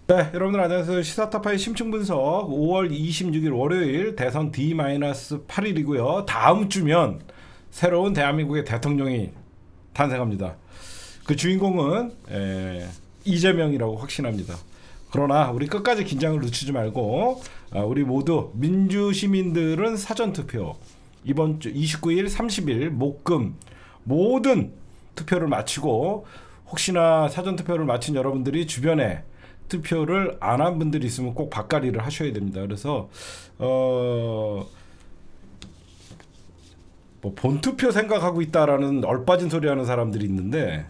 네, 여러분들 안녕하세요. 시사타파의 심층 분석 5월 26일 월요일 대선 D-8일이고요. 다음 주면 새로운 대한민국의 대통령이 탄생합니다. 그 주인공은 이재명이라고 확신합니다. 그러나 우리 끝까지 긴장을 늦추지 말고 우리 모두 민주 시민들은 사전투표 이번 주 29일, 30일 목금 모든 투표를 마치고 혹시나 사전투표를 마친 여러분들이 주변에 투표를 안 한 분들이 있으면 꼭 바꿔리를 하셔야 됩니다. 그래서 뭐 본투표 생각하고 있다라는 얼빠진 소리 하는 사람들이 있는데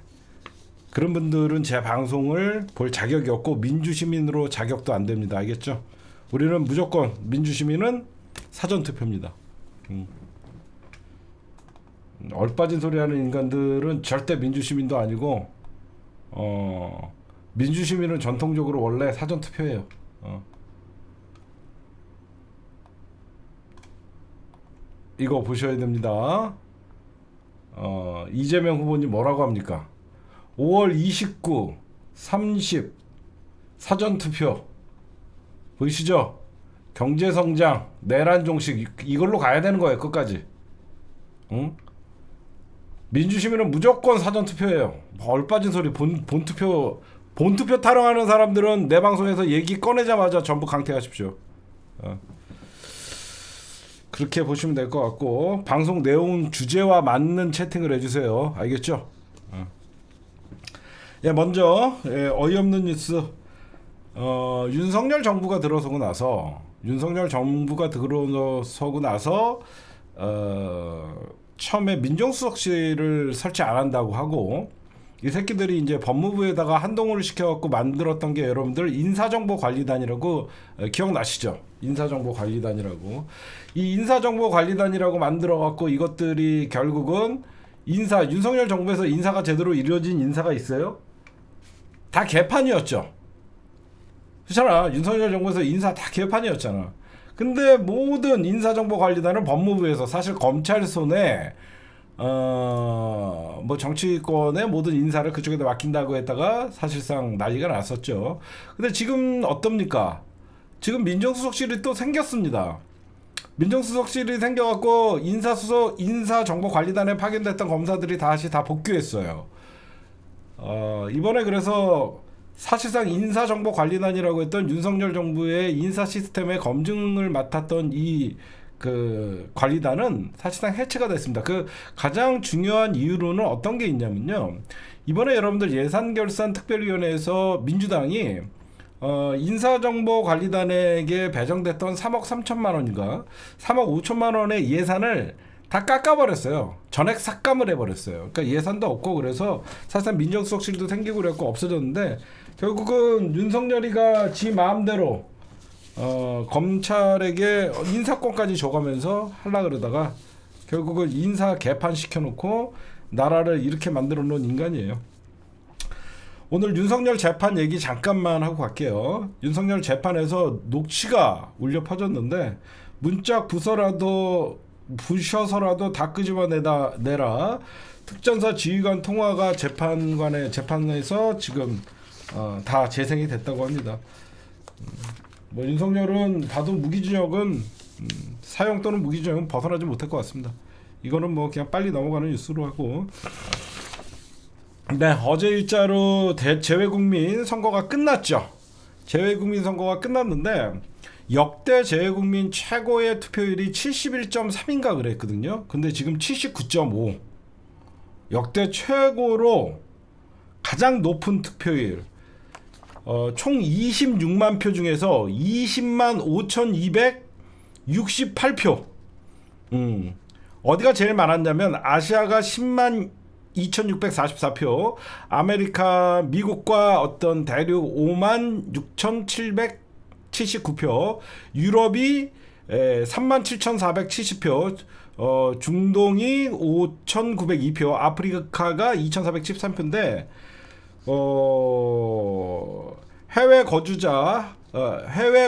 그런 분들은 제 방송을 볼 자격이 없고 민주시민으로 자격도 안 됩니다. 알겠죠? 우리는 무조건 민주시민은 사전투표입니다. 얼빠진 소리 하는 인간들은 절대 민주시민도 아니고 민주시민은 전통적으로 원래 사전투표예요. 이거 보셔야 됩니다. 이재명 후보님 뭐라고 합니까? 5월 29, 30 사전투표 보이시죠? 경제성장, 내란 종식 이걸로 가야 되는 거예요. 끝까지. 응? 민주시민은 무조건 사전투표예요. 얼빠진 소리 본투표 타령하는 사람들은 내 방송에서 얘기 꺼내자마자 전부 강퇴하십시오. 그렇게 보시면 될 것 같고 방송 내용 주제와 맞는 채팅을 해주세요. 알겠죠? 먼저 어이없는 뉴스. 윤석열 정부가 들어서고 나서 처음에 민정수석실을 설치 안 한다고 하고 이 새끼들이 이제 법무부에다가 한동훈을 시켜갖고 만들었던 게 여러분들 인사정보관리단이라고 기억나시죠? 인사정보관리단이라고. 이 인사정보관리단이라고 만들어갖고 이것들이 결국은 윤석열 정부에서 인사가 제대로 이루어진 인사가 있어요? 다 개판이었죠. 그렇잖아. 윤석열 정부에서 인사 다 개판이었잖아. 근데 모든 인사정보관리단은 법무부에서 사실 검찰 손에 뭐 정치권의 모든 인사를 그쪽에다 맡긴다고 했다가 사실상 난리가 났었죠. 근데 지금 어떻습니까? 지금 민정수석실이 또 생겼습니다. 민정수석실이 생겨갖고 인사정보관리단에 파견됐던 검사들이 다시 다 복귀했어요. 이번에 그래서 사실상 인사정보관리단이라고 했던 윤석열 정부의 인사 시스템의 검증을 맡았던 그 관리단은 사실상 해체가 됐습니다. 그 가장 중요한 이유로는 어떤 게 있냐면요. 이번에 여러분들 예산결산특별위원회에서 민주당이 인사정보관리단에게 배정됐던 3억 3천만 원인가 3억 5천만 원의 예산을 다 깎아버렸어요. 전액 삭감을 해버렸어요. 그러니까 예산도 없고 그래서 사실상 민정수석실도 생기고 그랬고 없어졌는데 결국은 윤석열이가 지 마음대로 검찰에게 인사권까지 줘가면서 하려고 그러다가 결국은 인사 개판 시켜놓고 나라를 이렇게 만들어 놓은 인간이에요. 오늘 윤석열 재판 얘기 잠깐만 하고 갈게요. 윤석열 재판에서 녹취가 울려 퍼졌는데 문짝 부셔서라도 다 끄집어내라. 특전사 지휘관 통화가 재판에서 지금 다 재생이 됐다고 합니다. 뭐 윤석열은 봐도 무기징역은 사형 또는 무기징역은 벗어나지 못할 것 같습니다. 이거는 뭐 그냥 빨리 넘어가는 뉴스로 하고. 네, 어제 일자로 재외국민 선거가 끝났죠. 재외국민 선거가 끝났는데 역대 재외국민 최고의 투표율이 71.3인가 그랬거든요. 근데 지금 79.5. 역대 최고로 가장 높은 투표율. 총 26만 표 중에서 20만 5,268표. 어디가 제일 많았냐면 아시아가 10만 2,644표, 미국과 어떤 대륙 5만 6,779표, 유럽이 37,470표, 중동이 5,902표, 아프리카가 2,413표인데 해외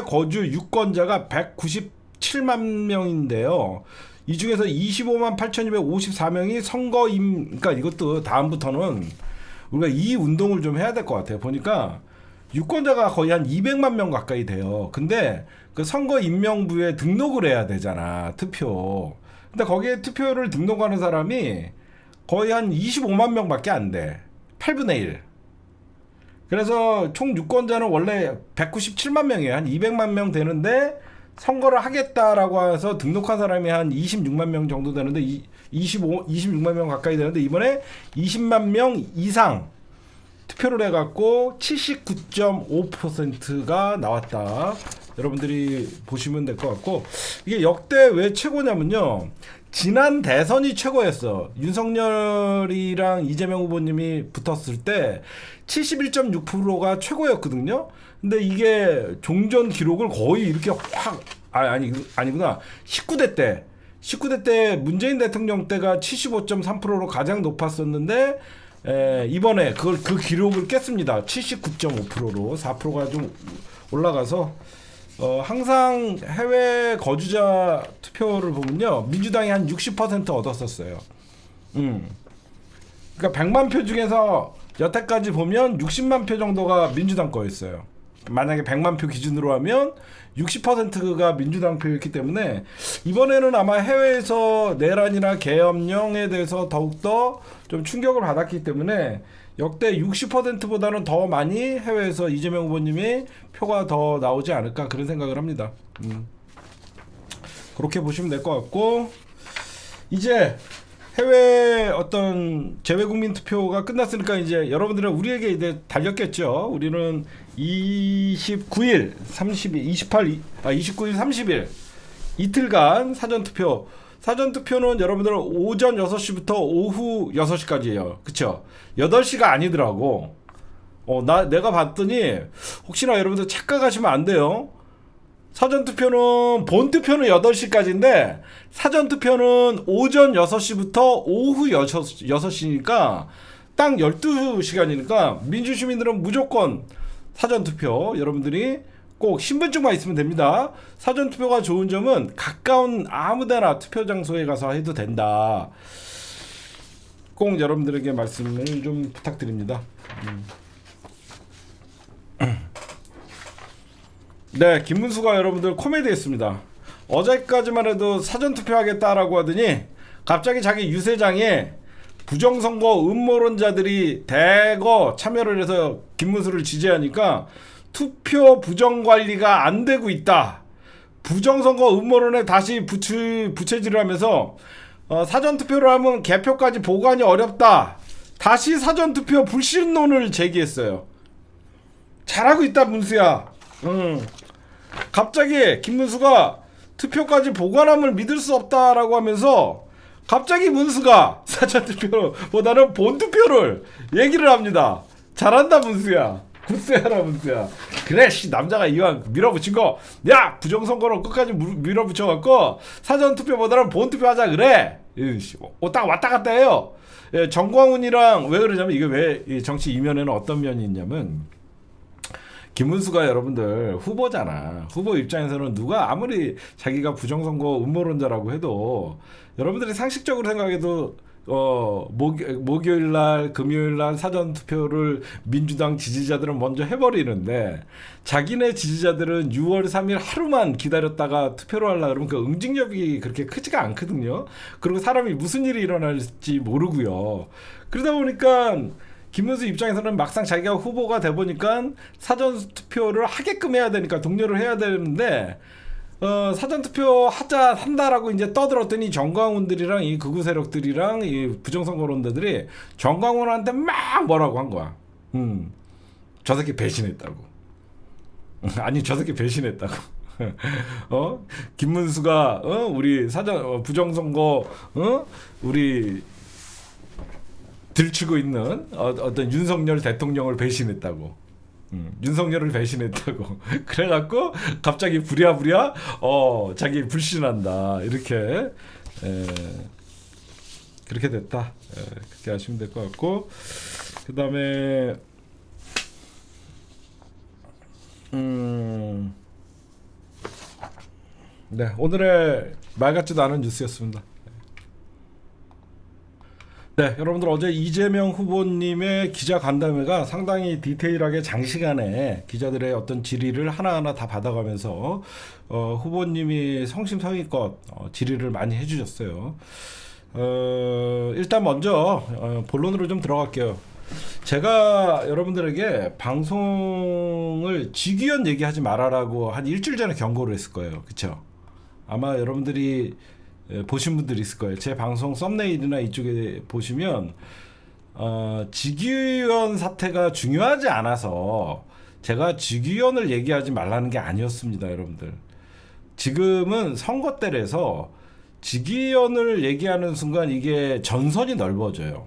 거주 유권자가 197만 명인데요. 이 중에서 25만 8,254명이 선거임. 그러니까 이것도 다음부터는 우리가 이 운동을 좀 해야 될 것 같아요. 보니까 유권자가 거의 한 200만 명 가까이 돼요. 근데 그 선거 임명부에 등록을 해야 되잖아, 투표. 근데 거기에 투표를 등록하는 사람이 거의 한 25만 명밖에 안 돼. 8분의 1. 그래서 총 유권자는 원래 197만 명이에요. 한 200만 명 되는데 선거를 하겠다라고 해서 등록한 사람이 한 26만 명 정도 되는데 26만 명 가까이 되는데 이번에 20만 명 이상 투표를 해갖고 79.5%가 나왔다. 여러분들이 보시면 될 것 같고, 이게 역대 왜 최고냐면요, 지난 대선이 최고였어. 윤석열이랑 이재명 후보님이 붙었을 때 71.6%가 최고였거든요. 근데 이게 종전 기록을 거의 이렇게 확 아니구나. 19대 때 문재인 대통령 때가 75.3%로 가장 높았었는데 이번에 그 기록을 깼습니다. 79.5%로 4%가 좀 올라가서 항상 해외 거주자 투표를 보면요, 민주당이 한 60% 얻었었어요. 그러니까 100만 표 중에서 여태까지 보면 60만 표 정도가 민주당 거였어요. 만약에 100만 표 기준으로 하면 60%가 민주당 표였기 때문에 이번에는 아마 해외에서 내란이나 계엄령에 대해서 더욱더 좀 충격을 받았기 때문에 역대 60%보다는 더 많이 해외에서 이재명 후보님이 표가 더 나오지 않을까, 그런 생각을 합니다. 그렇게 보시면 될 것 같고, 이제 해외 어떤 재외국민 투표가 끝났으니까 이제 여러분들은 우리에게 이제 달렸겠죠. 우리는 29일, 30일, 29일, 30일 이틀간 사전투표. 사전투표는 여러분들 오전 6시부터 오후 6시까지예요. 그쵸? 8시가 아니더라고. 내가 봤더니 혹시나 여러분들 착각하시면 안 돼요. 사전투표는, 본투표는 8시까지인데 사전투표는 오전 6시부터 오후 6시니까 딱 12시간이니까 민주시민들은 무조건 사전투표, 여러분들이 꼭 신분증만 있으면 됩니다. 사전투표가 좋은 점은 가까운 아무데나 투표 장소에 가서 해도 된다. 꼭 여러분들에게 말씀을 좀 부탁드립니다. 네, 김문수가 여러분들 코미디 했습니다. 어제까지만 해도 사전투표 하겠다라고 하더니 갑자기 자기 유세장에 부정선거 음모론자들이 대거 참여를 해서 김문수를 지지하니까 투표 부정관리가 안 되고 있다. 부정선거 음모론에 다시 부채질을 하면서 사전투표를 하면 개표까지 보관이 어렵다. 다시 사전투표 불신론을 제기했어요. 잘하고 있다, 문수야. 갑자기 김문수가 투표까지 보관함을 믿을 수 없다라고 하면서 갑자기 문수가 사전투표보다는 본투표를 얘기를 합니다. 잘한다, 문수야. 굿세야라, 문수야. 그래, 남자가 이왕 밀어붙인 거, 야, 부정선거로 끝까지 밀어붙여갖고 사전투표보다는 본투표 하자, 그래. 딱 왔다 갔다 해요. 예, 정광훈이랑 왜 그러냐면, 이게 왜 정치 이면에는 어떤 면이 있냐면, 김문수가 여러분들 후보잖아. 후보 입장에서는 누가 아무리 자기가 부정선거 음모론자라고 해도 여러분들이 상식적으로 생각해도 목요일날, 금요일날 사전투표를 민주당 지지자들은 먼저 해버리는데, 자기네 지지자들은 6월 3일 하루만 기다렸다가 투표를 하려고 그러면 그 응징력이 그렇게 크지가 않거든요. 그리고 사람이 무슨 일이 일어날지 모르고요. 그러다 보니까 김문수 입장에서는 막상 자기가 후보가 돼 보니까 사전투표를 하게끔 해야 되니까, 독려를 해야 되는데, 사전투표 한다라고 이제 떠들었더니 정광훈들이랑 이 극우 세력들이랑 이 부정선거론자들이 정광훈한테 막 뭐라고 한 거야. 저 새끼 배신했다고. 아니, 저 새끼 배신했다고. 김문수가 우리 부정선거 우리 들추고 있는 어떤 윤석열 대통령을 배신했다고. 윤석열을 배신했다고. 그래갖고 갑자기 부랴부랴 자기 불신한다, 이렇게 그렇게 됐다. 그렇게 하시면 될 것 같고, 그 다음에 네, 오늘의 말 같지도 않은 뉴스였습니다. 네, 여러분들 어제 이재명 후보님의 기자 간담회가 상당히 디테일하게 장시간에 기자들의 어떤 질의를 하나하나 다 받아가면서 후보님이 성심성의껏 질의를 많이 해주셨어요. 일단 먼저 본론으로 좀 들어갈게요. 제가 여러분들에게 방송을 직위원 얘기하지 말아라고 한 일주일 전에 경고를 했을 거예요. 그쵸? 아마 여러분들이 보신 분들이 있을 거예요. 제 방송 썸네일이나 이쪽에 보시면 직위원 사태가 중요하지 않아서 제가 직위원을 얘기하지 말라는 게 아니었습니다, 여러분들. 지금은 선거 때라서 직위원을 얘기하는 순간 이게 전선이 넓어져요.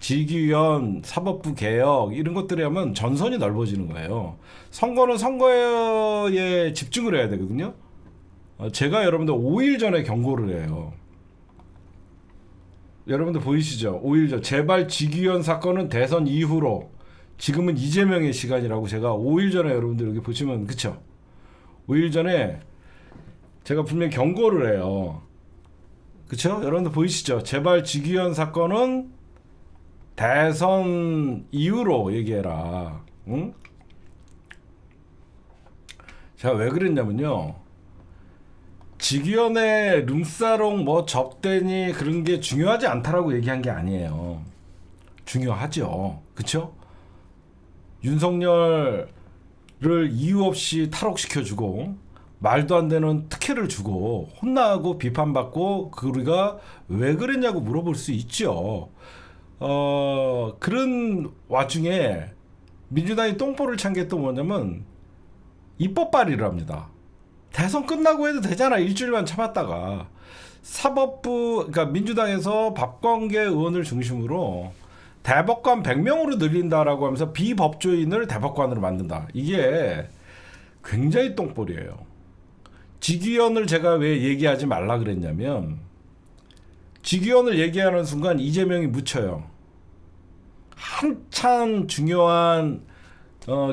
직위원, 사법부 개혁 이런 것들이 하면 전선이 넓어지는 거예요. 선거는 선거에 집중을 해야 되거든요. 제가 여러분들 5일 전에 경고를 해요. 여러분들 보이시죠? 5일 전 제발 직위원 사건은 대선 이후로, 지금은 이재명의 시간이라고 제가 5일 전에 여러분들 여기 보시면, 그쵸? 5일 전에 제가 분명히 경고를 해요. 그쵸? 여러분들 보이시죠? 제발 직위원 사건은 대선 이후로 얘기해라. 응? 제가 왜 그랬냐면요, 직위원회 룸사롱 뭐 접대니 그런 게 중요하지 않다라고 얘기한 게 아니에요. 중요하죠. 그쵸? 윤석열을 이유 없이 탈옥시켜주고 말도 안 되는 특혜를 주고 혼나고 비판받고 우리가 왜 그랬냐고 물어볼 수 있죠. 그런 와중에 민주당이 똥볼을 찬 게 또 뭐냐면 입법 발의를 합니다. 대선 끝나고 해도 되잖아. 일주일만 참았다가. 사법부, 그러니까 민주당에서 박광계 의원을 중심으로 대법관 100명으로 늘린다라고 하면서 비법조인을 대법관으로 만든다. 이게 굉장히 똥볼이에요. 직위원을 제가 왜 얘기하지 말라 그랬냐면, 직위원을 얘기하는 순간 이재명이 묻혀요. 한참 중요한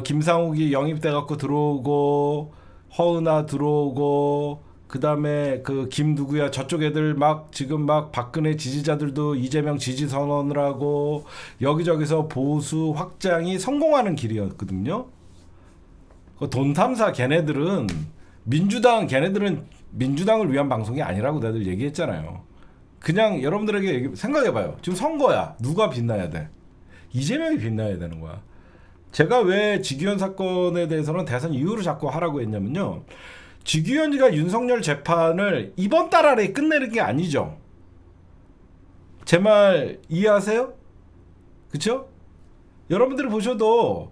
김상욱이 영입돼 갖고 들어오고, 허은아 들어오고, 그 다음에 그 김 누구야 저쪽 애들 막 지금 막 박근혜 지지자들도 이재명 지지 선언을 하고 여기저기서 보수 확장이 성공하는 길이었거든요. 그 돈 탐사 걔네들은 걔네들은 민주당을 위한 방송이 아니라고 다들 얘기했잖아요. 그냥 여러분들에게 생각해봐요. 지금 선거야. 누가 빛나야 돼? 이재명이 빛나야 되는 거야. 제가 왜 직위원 사건에 대해서는 대선 이후로 자꾸 하라고 했냐면요, 직위원이가 윤석열 재판을 이번 달 안에 끝내는 게 아니죠. 제 말 이해하세요? 그쵸? 여러분들이 보셔도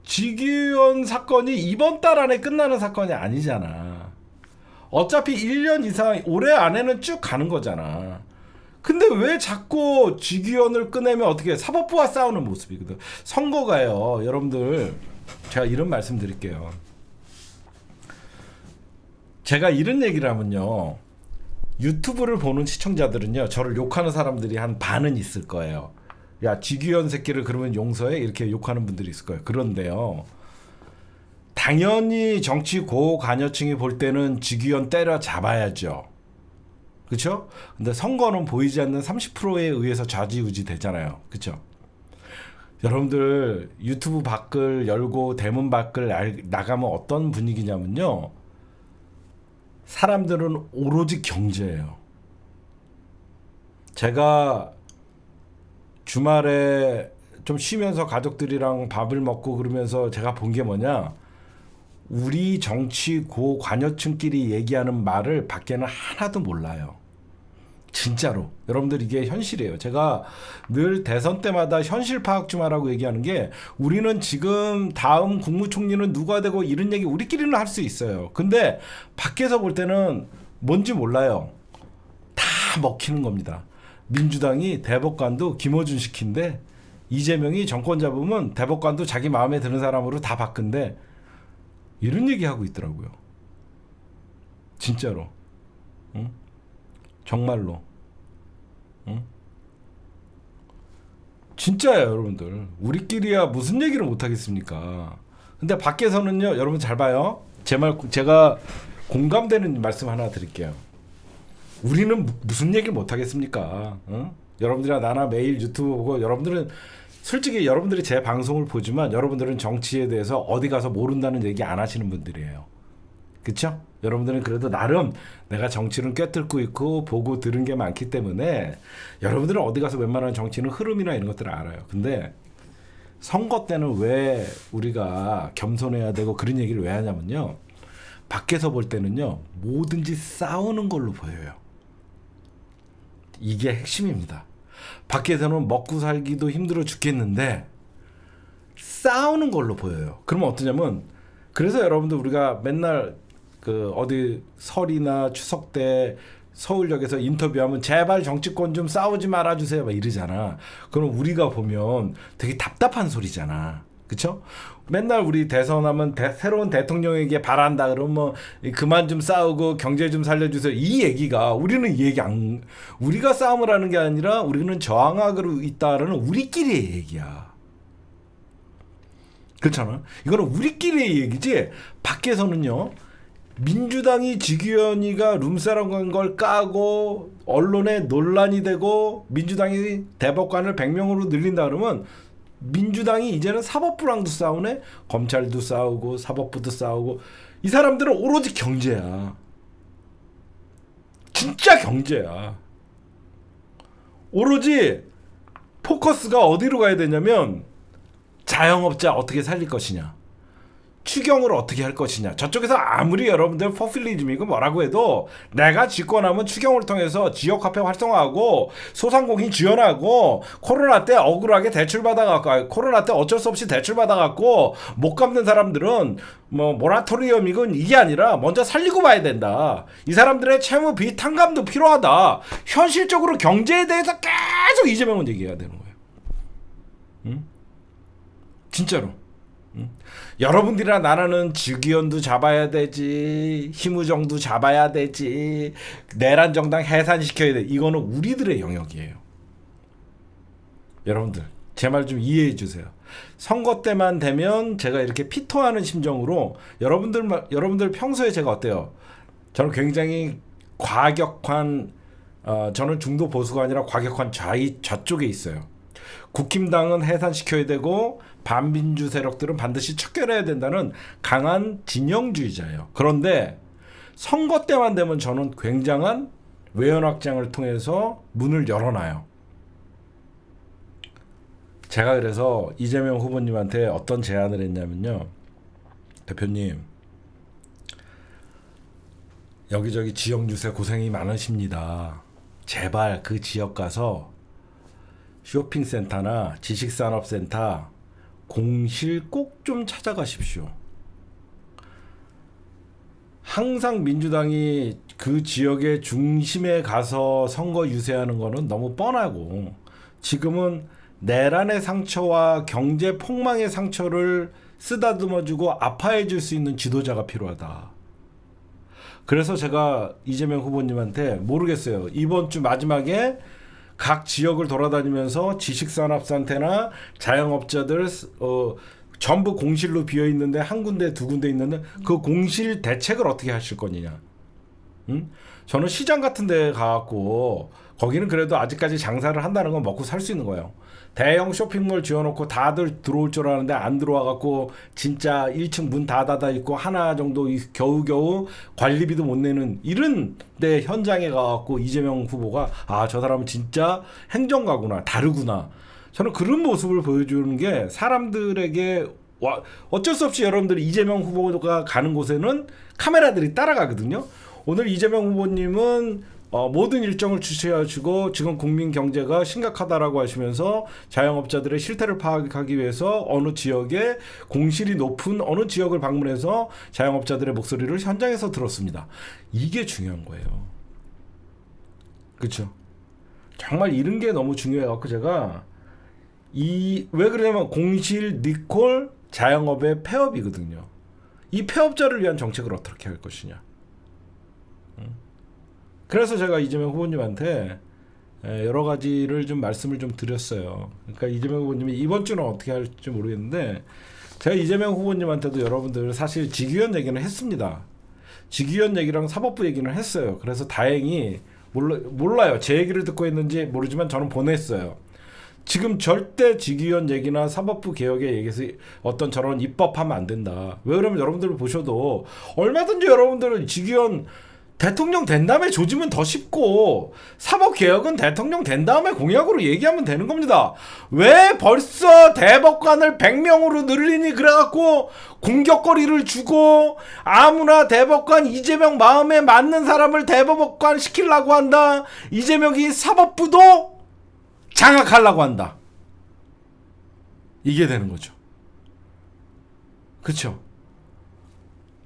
직위원 사건이 이번 달 안에 끝나는 사건이 아니잖아. 어차피 1년 이상, 올해 안에는 쭉 가는 거잖아. 근데 왜 자꾸 직위원을 꺼내면 어떻게, 사법부와 싸우는 모습이거든. 선거가요, 여러분들, 제가 이런 말씀 드릴게요. 제가 이런 얘기를 하면요, 유튜브를 보는 시청자들은요, 저를 욕하는 사람들이 한 반은 있을 거예요. 야, 직위원 새끼를 그러면 용서해? 이렇게 욕하는 분들이 있을 거예요. 그런데요, 당연히 정치 고관여층이 볼 때는 직위원 때려 잡아야죠. 그렇죠? 근데 선거는 보이지 않는 30%에 의해서 좌지우지 되잖아요. 그렇죠? 여러분들 유튜브 밖을 열고 대문 밖을 나가면 어떤 분위기냐면요, 사람들은 오로지 경제예요. 제가 주말에 좀 쉬면서 가족들이랑 밥을 먹고 그러면서 제가 본 게 뭐냐, 우리 정치 고관여층끼리 얘기하는 말을 밖에는 하나도 몰라요. 진짜로. 여러분들 이게 현실이에요. 제가 늘 대선 때마다 현실 파악 좀 하라고 얘기하는 게, 우리는 지금 다음 국무총리는 누가 되고 이런 얘기 우리끼리는 할 수 있어요. 근데 밖에서 볼 때는 뭔지 몰라요. 다 먹히는 겁니다. 민주당이 대법관도 김어준 시킨데, 이재명이 정권 잡으면 대법관도 자기 마음에 드는 사람으로 다 바꾼대. 이런 얘기하고 있더라고요. 진짜로. 응? 정말로. 응? 진짜예요, 여러분들. 우리끼리야 무슨 얘기를 못 하겠습니까? 근데 밖에서는요, 여러분 잘 봐요. 제가 공감되는 말씀 하나 드릴게요. 우리는 무슨 얘기를 못 하겠습니까? 응? 여러분들이나 나나 매일 유튜브 보고 여러분들은 솔직히 여러분들이 제 방송을 보지만 여러분들은 정치에 대해서 어디 가서 모른다는 얘기 안 하시는 분들이에요. 그쵸? 여러분들은 그래도 나름 내가 정치를 꿰뚫고 있고 보고 들은 게 많기 때문에 여러분들은 어디 가서 웬만한 정치는 흐름이나 이런 것들을 알아요. 근데 선거 때는 왜 우리가 겸손해야 되고 그런 얘기를 왜 하냐면요. 밖에서 볼 때는요. 뭐든지 싸우는 걸로 보여요. 이게 핵심입니다. 밖에서는 먹고 살기도 힘들어 죽겠는데 싸우는 걸로 보여요. 그러면 어떠냐면 그래서 여러분들 우리가 맨날 그 어디 설이나 추석 때 서울역에서 인터뷰하면 제발 정치권 좀 싸우지 말아주세요 막 이러잖아. 그럼 우리가 보면 되게 답답한 소리잖아. 그쵸? 맨날 우리 대선하면 새로운 대통령에게 바란다 그러면 뭐 그만 좀 싸우고 경제 좀 살려주세요 이 얘기가 우리는 이 얘기 안 우리가 싸움을 하는 게 아니라 우리는 저항하고 있다라는 우리끼리의 얘기야. 그렇잖아. 이거는 우리끼리의 얘기지 밖에서는요. 민주당이 지기현이가 룸사롱 간 걸 까고 언론에 논란이 되고 민주당이 대법관을 100명으로 늘린다 그러면 민주당이 이제는 사법부랑도 싸우네. 검찰도 싸우고 사법부도 싸우고 이 사람들은 오로지 경제야. 진짜 경제야. 오로지 포커스가 어디로 가야 되냐면 자영업자 어떻게 살릴 것이냐. 추경을 어떻게 할 것이냐. 저쪽에서 아무리 여러분들 포퓰리즘이고 뭐라고 해도 내가 집권하면 추경을 통해서 지역화폐 활성화하고 소상공인 지원하고 코로나 때 억울하게 대출받아갖고 코로나 때 어쩔 수 없이 대출받아갖고 못 갚는 사람들은 뭐 모라토리엄이건 이게 아니라 먼저 살리고 봐야 된다. 이 사람들의 채무 빚 탕감도 필요하다. 현실적으로 경제에 대해서 계속 이재명은 얘기해야 되는 거예요. 응? 진짜로. 여러분들이나 나라는 지기현도 잡아야 되지 힘우정도 잡아야 되지 내란 정당 해산시켜야 돼. 이거는 우리들의 영역이에요. 여러분들 제 말 좀 이해해 주세요. 선거 때만 되면 제가 이렇게 피토하는 심정으로 여러분들 평소에 제가 어때요? 저는 굉장히 과격한 저는 중도 보수가 아니라 과격한 좌쪽에 있어요. 국힘당은 해산시켜야 되고 반민주 세력들은 반드시 척결해야 된다는 강한 진영주의자예요. 그런데 선거 때만 되면 저는 굉장한 외연 확장을 통해서 문을 열어놔요. 제가 그래서 이재명 후보님한테 어떤 제안을 했냐면요. 대표님, 여기저기 지역 유세 고생이 많으십니다. 제발 그 지역 가서 쇼핑센터나 지식산업센터 공실 꼭 좀 찾아가십시오. 항상 민주당이 그 지역의 중심에 가서 선거 유세하는 거는 너무 뻔하고 지금은 내란의 상처와 경제 폭망의 상처를 쓰다듬어주고 아파해줄 수 있는 지도자가 필요하다. 그래서 제가 이재명 후보님한테 모르겠어요. 이번 주 마지막에 각 지역을 돌아다니면서 지식산업센터나 자영업자들 전부 공실로 비어 있는데 한 군데 두 군데 있는데 그 공실 대책을 어떻게 하실 거냐. 응? 저는 시장 같은 데 가갖고 거기는 그래도 아직까지 장사를 한다는 건 먹고 살 수 있는 거예요. 대형 쇼핑몰 지어놓고 다들 들어올 줄 알았는데 안 들어와갖고 진짜 1층 문 다 닫아 있고 하나 정도 겨우겨우 관리비도 못 내는 이런 데 현장에 가갖고 이재명 후보가 아, 저 사람은 진짜 행정가구나, 다르구나. 저는 그런 모습을 보여주는 게 사람들에게 어쩔 수 없이 여러분들이 이재명 후보가 가는 곳에는 카메라들이 따라가거든요. 오늘 이재명 후보님은 모든 일정을 주최하시고 지금 국민 경제가 심각하다라고 하시면서 자영업자들의 실태를 파악하기 위해서 어느 지역에 공실이 높은 어느 지역을 방문해서 자영업자들의 목소리를 현장에서 들었습니다. 이게 중요한 거예요. 그렇죠? 정말 이런 게 너무 중요해갖고 제가 왜 그러냐면 공실, 니콜, 자영업의 폐업이거든요. 이 폐업자를 위한 정책을 어떻게 할 것이냐. 그래서 제가 이재명 후보님한테 여러 가지를 좀 말씀을 좀 드렸어요. 그러니까 이재명 후보님이 이번 주는 어떻게 할지 모르겠는데 제가 이재명 후보님한테도 여러분들 사실 지기현 얘기는 했습니다. 지기현 얘기랑 사법부 얘기는 했어요. 그래서 다행히 몰라요. 제 얘기를 듣고 있는지 모르지만 저는 보냈어요. 지금 절대 직위원 얘기나 사법부 개혁에 얘기해서 어떤 저런 입법하면 안 된다. 왜 그러면 여러분들 보셔도 얼마든지 여러분들은 직위원 대통령 된 다음에 조지면 더 쉽고 사법개혁은 대통령 된 다음에 공약으로 얘기하면 되는 겁니다. 왜 벌써 대법관을 100명으로 늘리니 그래갖고 공격거리를 주고 아무나 대법관 이재명 마음에 맞는 사람을 대법관 시키려고 한다. 이재명이 사법부도 장악하려고 한다. 이게 되는 거죠. 그쵸?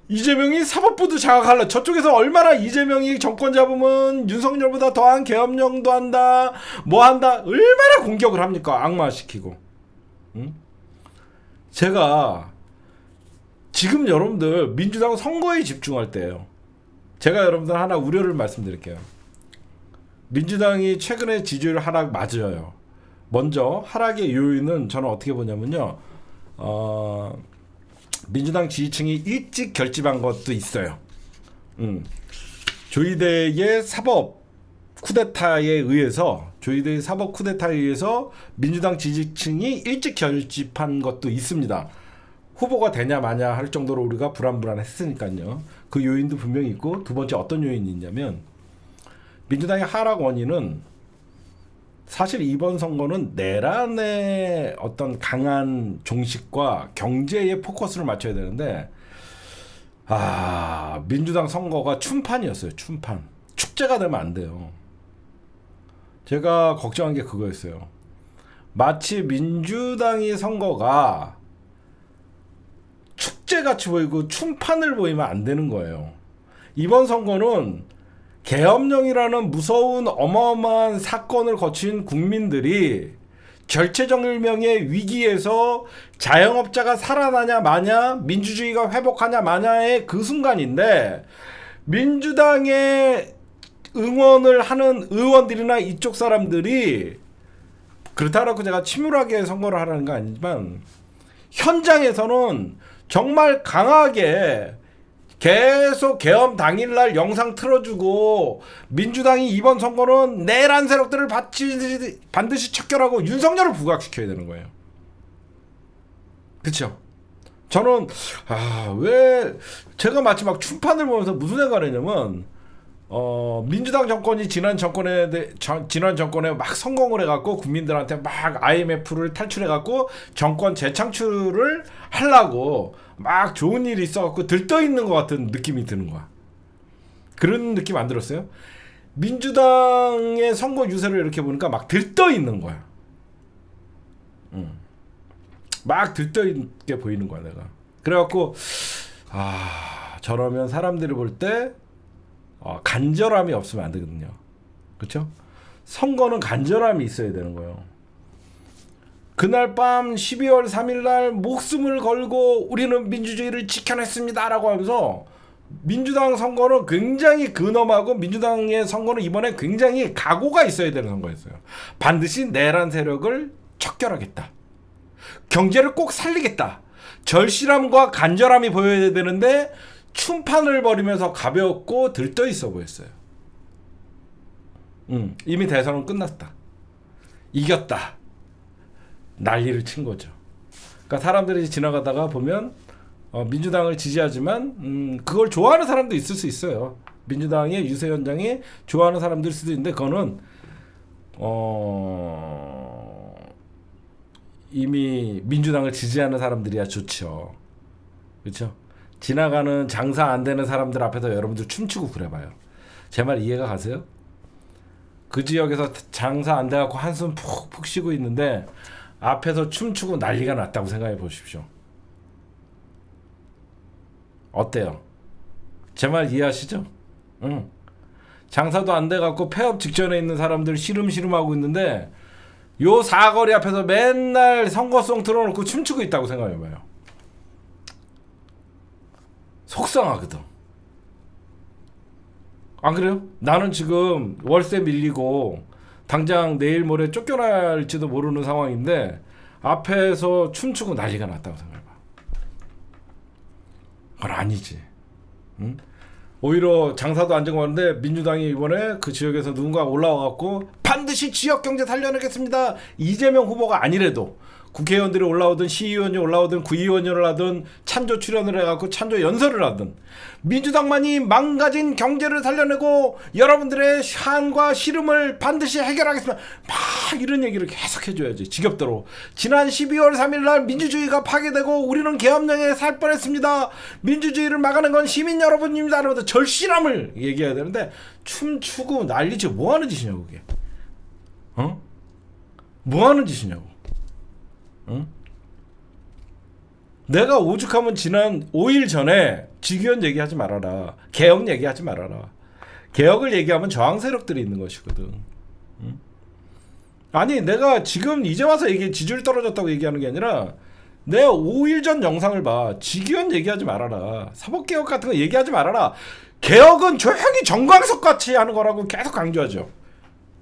이재명이 사법부도 장악하려. 저쪽에서 얼마나 이재명이 정권 잡으면 윤석열보다 더한 계엄령도 한다 뭐 한다 얼마나 공격을 합니까. 악마시키고. 응? 제가 지금 여러분들 민주당 선거에 집중할 때예요. 제가 여러분들 하나 우려를 말씀드릴게요. 민주당이 최근에 지지율 하락 맞아요. 먼저 하락의 요인은 저는 어떻게 보냐면요. 민주당 지지층이 일찍 결집한 것도 있어요. 조이대의 사법 쿠데타에 의해서 민주당 지지층이 일찍 결집한 것도 있습니다. 후보가 되냐 마냐 할 정도로 우리가 불안불안했으니까요. 그 요인도 분명히 있고, 두 번째 어떤 요인이 있냐면 민주당의 하락 원인은 사실 이번 선거는 내란의 어떤 강한 종식과 경제에 포커스를 맞춰야 되는데 민주당 선거가 춤판이었어요. 춤판. 축제가 되면 안 돼요. 제가 걱정한 게 그거였어요. 마치 민주당의 선거가 축제같이 보이고 춤판을 보이면 안 되는 거예요. 이번 선거는 계엄령이라는 무서운 어마어마한 사건을 거친 국민들이 결체정일명의 위기에서 자영업자가 살아나냐 마냐, 민주주의가 회복하냐 마냐의 그 순간인데, 민주당에 응원을 하는 의원들이나 이쪽 사람들이, 그렇다고 제가 침울하게 선거를 하라는 건 아니지만 현장에서는 정말 강하게 계속 계엄 당일날 영상 틀어주고, 민주당이 이번 선거는 내란 세력들을 반드시 척결하고 윤석열을 부각시켜야 되는 거예요. 그쵸? 저는 왜 제가 마치 막 춤판을 보면서 무슨 생각을 했냐면, 민주당 정권이 지난 정권에 막 성공을 해갖고 국민들한테 막 IMF를 탈출해갖고 정권 재창출을 하려고 막 좋은 일이 있어갖고 들떠있는 것 같은 느낌이 드는 거야. 그런 느낌 안 들었어요? 민주당의 선거 유세를 이렇게 보니까 막 들떠있는 거야. 막 들떠있게 보이는 거야 내가. 그래갖고 저러면 사람들이 볼 때 간절함이 없으면 안 되거든요. 그렇죠? 선거는 간절함이 있어야 되는 거예요. 그날 밤 12월 3일 날 목숨을 걸고 우리는 민주주의를 지켜냈습니다라고 하면서, 민주당 선거는 굉장히 근엄하고 민주당의 선거는 이번에 굉장히 각오가 있어야 되는 선거였어요. 반드시 내란 세력을 척결하겠다. 경제를 꼭 살리겠다. 절실함과 간절함이 보여야 되는데 춤판을 벌이면서 가볍고 들떠 있어 보였어요. 이미 대선은 끝났다. 이겼다. 난리를 친 거죠. 그러니까 사람들이 지나가다가 보면 민주당을 지지하지만 그걸 좋아하는 사람도 있을 수 있어요. 민주당의 유세 현장에 좋아하는 사람들 수도 있는데, 그거는 이미 민주당을 지지하는 사람들이야 좋죠. 그렇죠? 지나가는 장사 안 되는 사람들 앞에서 여러분들 춤추고 그래봐요. 제 말 이해가 가세요? 그 지역에서 장사 안 돼갖고 한숨 푹푹 쉬고 있는데 앞에서 춤추고 난리가 났다고 생각해 보십시오. 어때요? 제 말 이해하시죠? 장사도 안 돼갖고 폐업 직전에 있는 사람들 시름시름하고 있는데 요 사거리 앞에서 맨날 선거송 틀어놓고 춤추고 있다고 생각해봐요. 속상하거든. 안 그래요? 나는 지금 월세 밀리고 당장 내일 모레 쫓겨날지도 모르는 상황인데 앞에서 춤추고 난리가 났다고 생각해봐. 그건 아니지. 응? 오히려 장사도 안 정하는데 민주당이 이번에 그 지역에서 누군가 올라와갖고 반드시 지역 경제 살려내겠습니다. 이재명 후보가 아니래도 국회의원들이 올라오든 시의원이 올라오든 구의원이 올라오든 찬조 출연을 해갖고 찬조 연설을 하든 민주당만이 망가진 경제를 살려내고 여러분들의 한과 시름을 반드시 해결하겠습니다. 막 이런 얘기를 계속 해줘야지. 지겹도록. 지난 12월 3일 날 민주주의가 파괴되고 우리는 계엄령에 살 뻔했습니다. 민주주의를 막아낸 건 시민 여러분입니다. 하면서 절실함을 얘기해야 되는데 춤추고 난리지 뭐 하는 짓이냐고 그게. 어? 뭐 하는 짓이냐고. 응? 내가 오죽하면 지난 5일 전에 직위원 얘기하지 말아라. 개혁 얘기하지 말아라. 개혁을 얘기하면 저항 세력들이 있는 것이거든. 응? 아니 내가 지금 이제 와서 지지율이 떨어졌다고 얘기하는 게 아니라 내 5일 전 영상을 봐. 직위원 얘기하지 말아라. 사법개혁 같은 거 얘기하지 말아라. 개혁은 조용히 정광석 같이 하는 거라고 계속 강조하죠.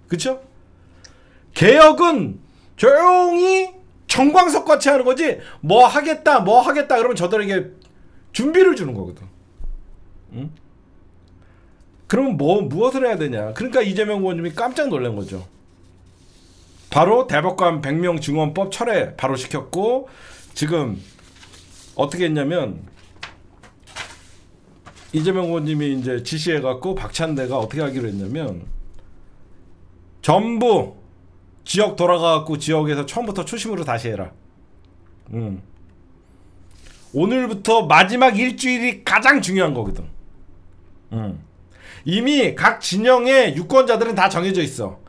그쵸? 개혁은 조용히 정광석 같이 하는 거지 뭐 하겠다 그러면 저들에게 준비를 주는 거거든. 응? 그러면 무엇을 해야 되냐. 그러니까 이재명 의원님이 깜짝 놀란 거죠. 바로 대법관 100명 증언법 철회 바로 시켰고 지금 어떻게 했냐면 이재명 의원님이 이제 지시해갖고 박찬대가 어떻게 하기로 했냐면 전부 지역 돌아가갖고 지역에서 처음부터 초심으로 다시 해라. 오늘부터 마지막 일주일이 가장 중요한 거거든. 이미 각 진영의 유권자들은 다 정해져 있어.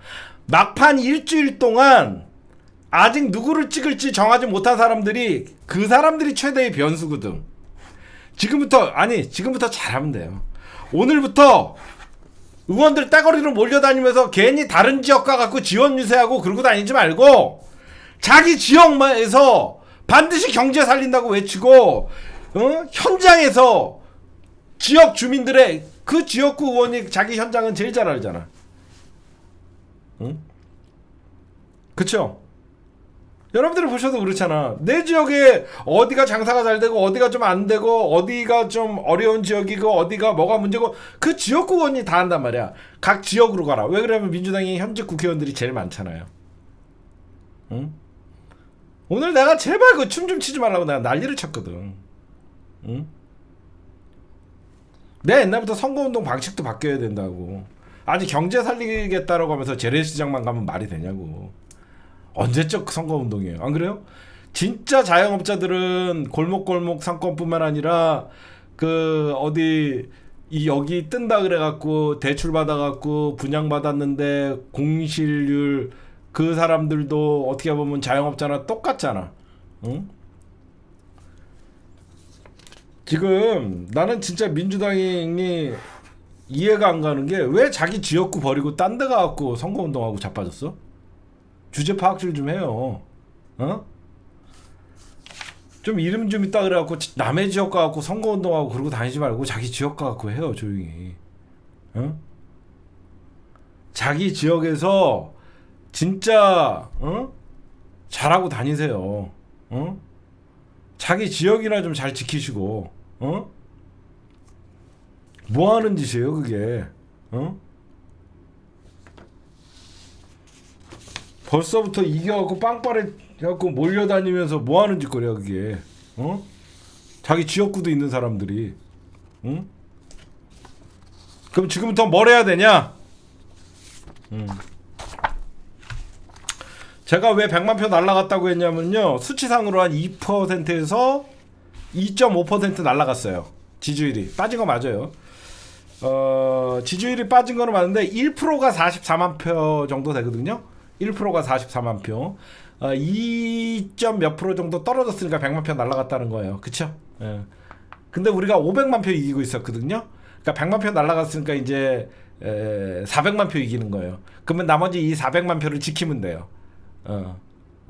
막판 일주일 동안 아직 누구를 찍을지 정하지 못한 사람들이 그 사람들이 최대의 변수거든. 지금부터 잘하면 돼요. 오늘부터 의원들 떼거리로 몰려다니면서 괜히 다른 지역 가갖고 지원 유세하고 그러고 다니지 말고 자기 지역에서 반드시 경제 살린다고 외치고 현장에서 지역 주민들의 그 지역구 의원이 자기 현장은 제일 잘 알잖아. 응? 그쵸? 여러분들이 보셔도 그렇잖아. 내 지역에 어디가 장사가 잘 되고 어디가 좀 안 되고 어디가 좀 어려운 지역이고 어디가 뭐가 문제고 그 지역구 의원이 다 한단 말이야. 각 지역으로 가라. 왜 그러냐면 민주당이 현직 국회의원들이 제일 많잖아요. 응? 오늘 내가 제발 그 춤 좀 치지 말라고 내가 난리를 쳤거든. 응? 내가 옛날부터 선거운동 방식도 바뀌어야 된다고. 아니 경제 살리겠다라고 하면서 재래시장만 가면 말이 되냐고. 언제적 선거운동이에요. 안 그래요? 진짜 자영업자들은 골목골목 상권뿐만 아니라 그 어디 여기 뜬다 그래갖고 대출 받아갖고 분양받았는데 공실률 그 사람들도 어떻게 보면 자영업자나 똑같잖아. 응? 지금 나는 진짜 민주당이 이해가 안 가는 게 왜 자기 지역구 버리고 딴 데 가갖고 선거운동하고 자빠졌어? 주제 파악질 좀 해요. 어? 좀 이름 좀 있다 그래갖고 남의 지역 가갖고 선거운동하고 그러고 다니지 말고 자기 지역 가갖고 해요 조용히. 어? 자기 지역에서 진짜 잘하고 다니세요. 자기 지역이나 좀 잘 지키시고. 뭐 하는 짓이에요 그게. 벌써부터 이겨갖고 빵빠레 해갖고 몰려다니면서 뭐 하는 짓거리야 그게. 자기 지역구도 있는 사람들이. 그럼 지금부터 뭘 해야 되냐? 제가 왜 100만 표 날라갔다고 했냐면요, 수치상으로 한 2%에서 2.5% 날라갔어요. 지지율이 빠진 거 맞아요. 지지율이 빠진 거는 맞는데 1%가 44만 표 정도 되거든요. 1%가 44만 표. 2점 몇 프로 정도 떨어졌으니까 100만 표 날라갔다는 거예요. 그쵸? 예. 근데 우리가 500만 표 이기고 있었거든요. 그러니까 100만 표 날라갔으니까 이제 400만 표 이기는 거예요. 그러면 나머지 이 400만 표를 지키면 돼요.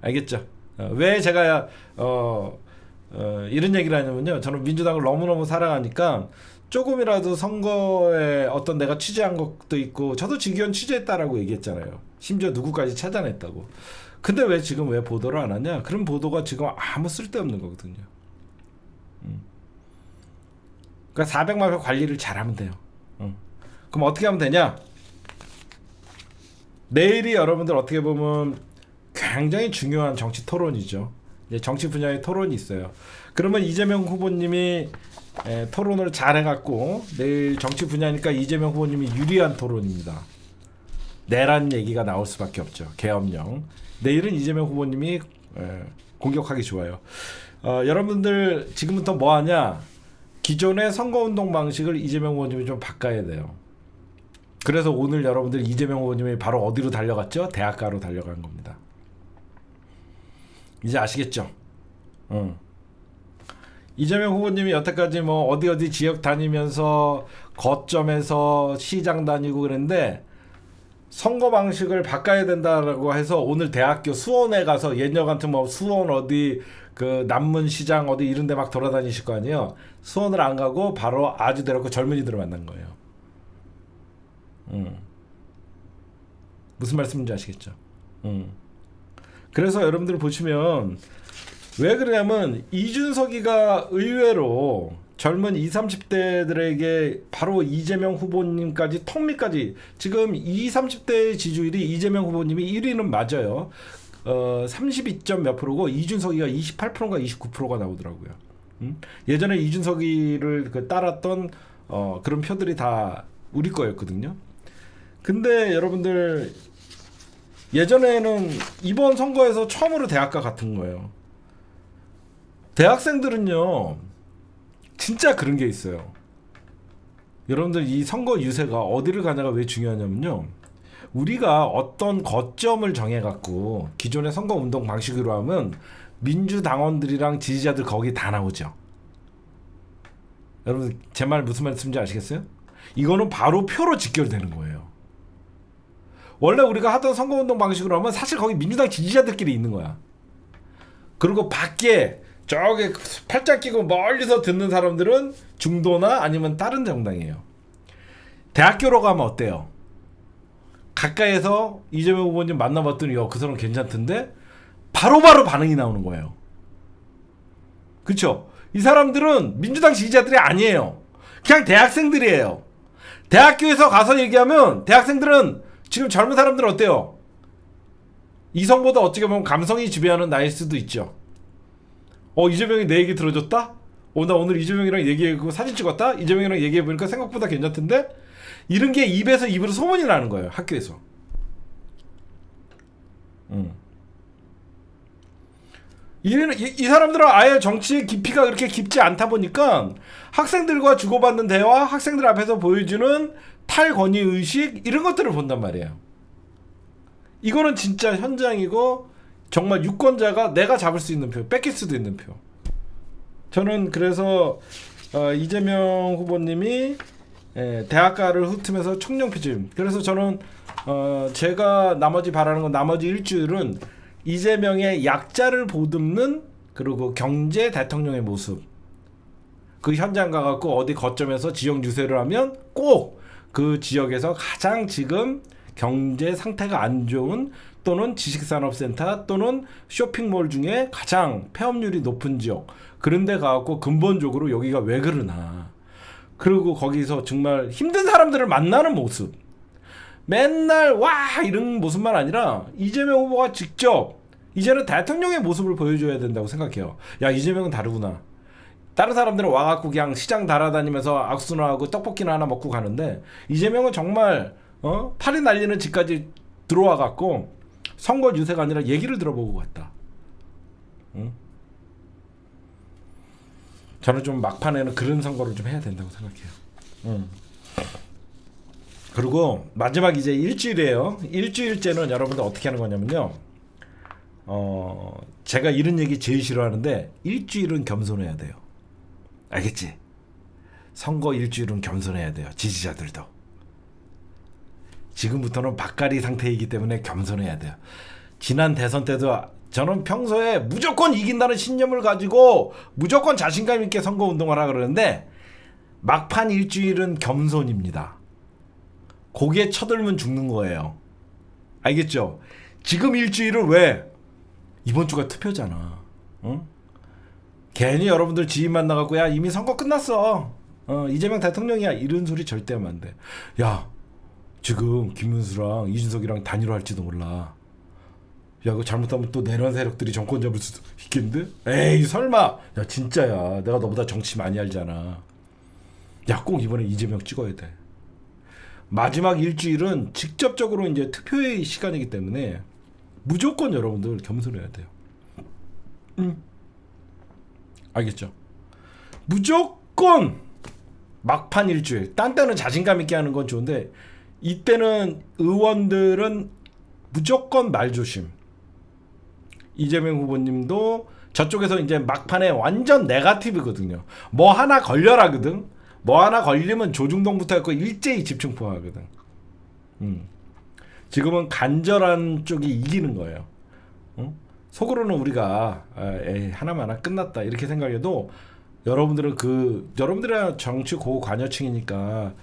알겠죠? 왜 제가 이런 얘기를 하냐면요, 저는 민주당을 너무너무 사랑하니까 조금이라도 선거에 어떤 내가 취재한 것도 있고, 저도 직위원 취재했다라고 얘기했잖아요. 심지어 누구까지 찾아냈다고. 근데 왜 지금 왜 보도를 안 하냐? 그런 보도가 지금 아무 쓸데없는 거거든요. 그러니까 400만 표 관리를 잘하면 돼요. 그럼 어떻게 하면 되냐? 내일이 여러분들 어떻게 보면 굉장히 중요한 정치 토론이죠. 이제 정치 분야의 토론이 있어요. 그러면 이재명 후보님이 토론을 잘 해갖고 내일 정치 분야니까 이재명 후보님이 유리한 토론입니다. 내란 얘기가 나올 수밖에 없죠. 계엄령. 내일은 이재명 후보님이 공격하기 좋아요. 여러분들 지금부터 뭐 하냐? 기존의 선거운동 방식을 이재명 후보님이 좀 바꿔야 돼요. 그래서 오늘 여러분들 이재명 후보님이 바로 어디로 달려갔죠? 대학가로 달려간 겁니다. 이제 아시겠죠? 이재명 후보님이 여태까지 뭐 어디 지역 다니면서 거점에서 시장 다니고 그랬는데 선거 방식을 바꿔야 된다라고 해서 오늘 대학교 수원에 가서 예년 같은 뭐 수원 어디 그 남문시장 어디 이런 데 막 돌아다니실 거 아니에요. 수원을 안 가고 바로 아주대로 젊은이들을 만난 거예요. 무슨 말씀인지 아시겠죠? 그래서 여러분들 보시면 왜 그러냐면 이준석이가 의외로 젊은 20, 30대들에게 바로 이재명 후보님까지 턱밑까지 지금 20, 30대의 지지율이 이재명 후보님이 1위는 맞아요. 32점 몇 프로고 이준석이가 28%인가 29%가 나오더라고요. 예전에 이준석이를 따랐던 그런 표들이 다 우리 거였거든요. 근데 여러분들 예전에는 이번 선거에서 처음으로 대학가 같은 거예요. 대학생들은요 진짜 그런 게 있어요. 여러분들 이 선거 유세가 어디를 가냐가 왜 중요하냐면요, 우리가 어떤 거점을 정해갖고 기존의 선거운동 방식으로 하면 민주당원들이랑 지지자들 거기 다 나오죠. 여러분 제 말 무슨 말씀인지 아시겠어요? 이거는 바로 표로 직결되는 거예요. 원래 우리가 하던 선거운동 방식으로 하면 사실 거기 민주당 지지자들끼리 있는 거야. 그리고 밖에 저기 팔짱 끼고 멀리서 듣는 사람들은 중도나 아니면 다른 정당이에요. 대학교로 가면 어때요? 가까이에서 이재명 후보님 만나봤더니 그 사람 괜찮던데 바로바로 반응이 나오는 거예요. 그쵸? 이 사람들은 민주당 지지자들이 아니에요. 그냥 대학생들이에요. 대학교에서 가서 얘기하면 대학생들은 지금 젊은 사람들은 어때요? 이성보다 어떻게 보면 감성이 지배하는 나이일 수도 있죠. 이재명이 내 얘기 들어줬다? 나 오늘 이재명이랑 얘기하고 사진 찍었다? 이재명이랑 얘기해보니까 생각보다 괜찮던데? 이런 게 입에서 입으로 소문이 나는 거예요. 학교에서. 이 사람들은 아예 정치의 깊이가 그렇게 깊지 않다 보니까 학생들과 주고받는 대화, 학생들 앞에서 보여주는 탈권위의식 이런 것들을 본단 말이에요. 이거는 진짜 현장이고 정말 유권자가 내가 잡을 수 있는 표, 뺏길 수도 있는 표. 저는 그래서 이재명 후보님이 대학가를 훑으면서 청년 표심. 그래서 저는 제가 나머지 바라는 건 나머지 일주일은 이재명의 약자를 보듬는 그리고 경제 대통령의 모습. 그 현장 가갖고 어디 거점에서 지역 유세를 하면 꼭 그 지역에서 가장 지금 경제 상태가 안 좋은 또는 지식산업센터 또는 쇼핑몰 중에 가장 폐업률이 높은 지역 그런 데 가갖고 근본적으로 여기가 왜 그러나, 그리고 거기서 정말 힘든 사람들을 만나는 모습, 맨날 와 이런 모습만 아니라 이재명 후보가 직접 이제는 대통령의 모습을 보여줘야 된다고 생각해요. 야, 이재명은 다르구나. 다른 사람들은 와갖고 그냥 시장 달아다니면서 악수나 하고 떡볶이나 하나 먹고 가는데 이재명은 정말 팔이 날리는 집까지 들어와갖고 선거 유세가 아니라 얘기를 들어보고 갔다. 저는 좀 막판에는 그런 선거를 좀 해야 된다고 생각해요. 그리고 마지막 이제 일주일이에요. 일주일째는 여러분들 어떻게 하는 거냐면요, 제가 이런 얘기 제일 싫어하는데 일주일은 겸손해야 돼요. 알겠지? 선거 일주일은 겸손해야 돼요. 지지자들도. 지금부터는 박가리 상태이기 때문에 겸손해야 돼요. 지난 대선 때도 저는 평소에 무조건 이긴다는 신념을 가지고 무조건 자신감 있게 선거운동을 하라 그러는데 막판 일주일은 겸손입니다. 고개 쳐들면 죽는 거예요. 알겠죠? 지금 일주일은 왜? 이번 주가 투표잖아. 응? 괜히 여러분들 지인 만나갖고 야 이미 선거 끝났어. 이재명 대통령이야 이런 소리 절대 하면 안 돼. 야 지금 김문수랑 이준석이랑 단일화할지도 몰라. 야 그거 잘못하면 또 내란 세력들이 정권 잡을 수도 있겠는데? 에이 설마. 야 진짜야. 내가 너보다 정치 많이 알잖아. 야 꼭 이번에 이재명 찍어야 돼. 마지막 일주일은 직접적으로 이제 투표의 시간이기 때문에 무조건 여러분들 겸손해야 돼요. 알겠죠? 무조건 막판 일주일. 딴 때는 자신감 있게 하는 건 좋은데 이때는 의원들은 무조건 말조심. 이재명 후보님도 저쪽에서 이제 막판에 완전 네거티브거든요. 뭐 하나 걸려라거든. 뭐 하나 걸리면 조중동부터 해서 일제히 집중포화하거든. 지금은 간절한 쪽이 이기는 거예요. 속으로는 우리가 하나만 하나 끝났다 이렇게 생각해도 여러분들은 여러분들은 정치 고관여층이니까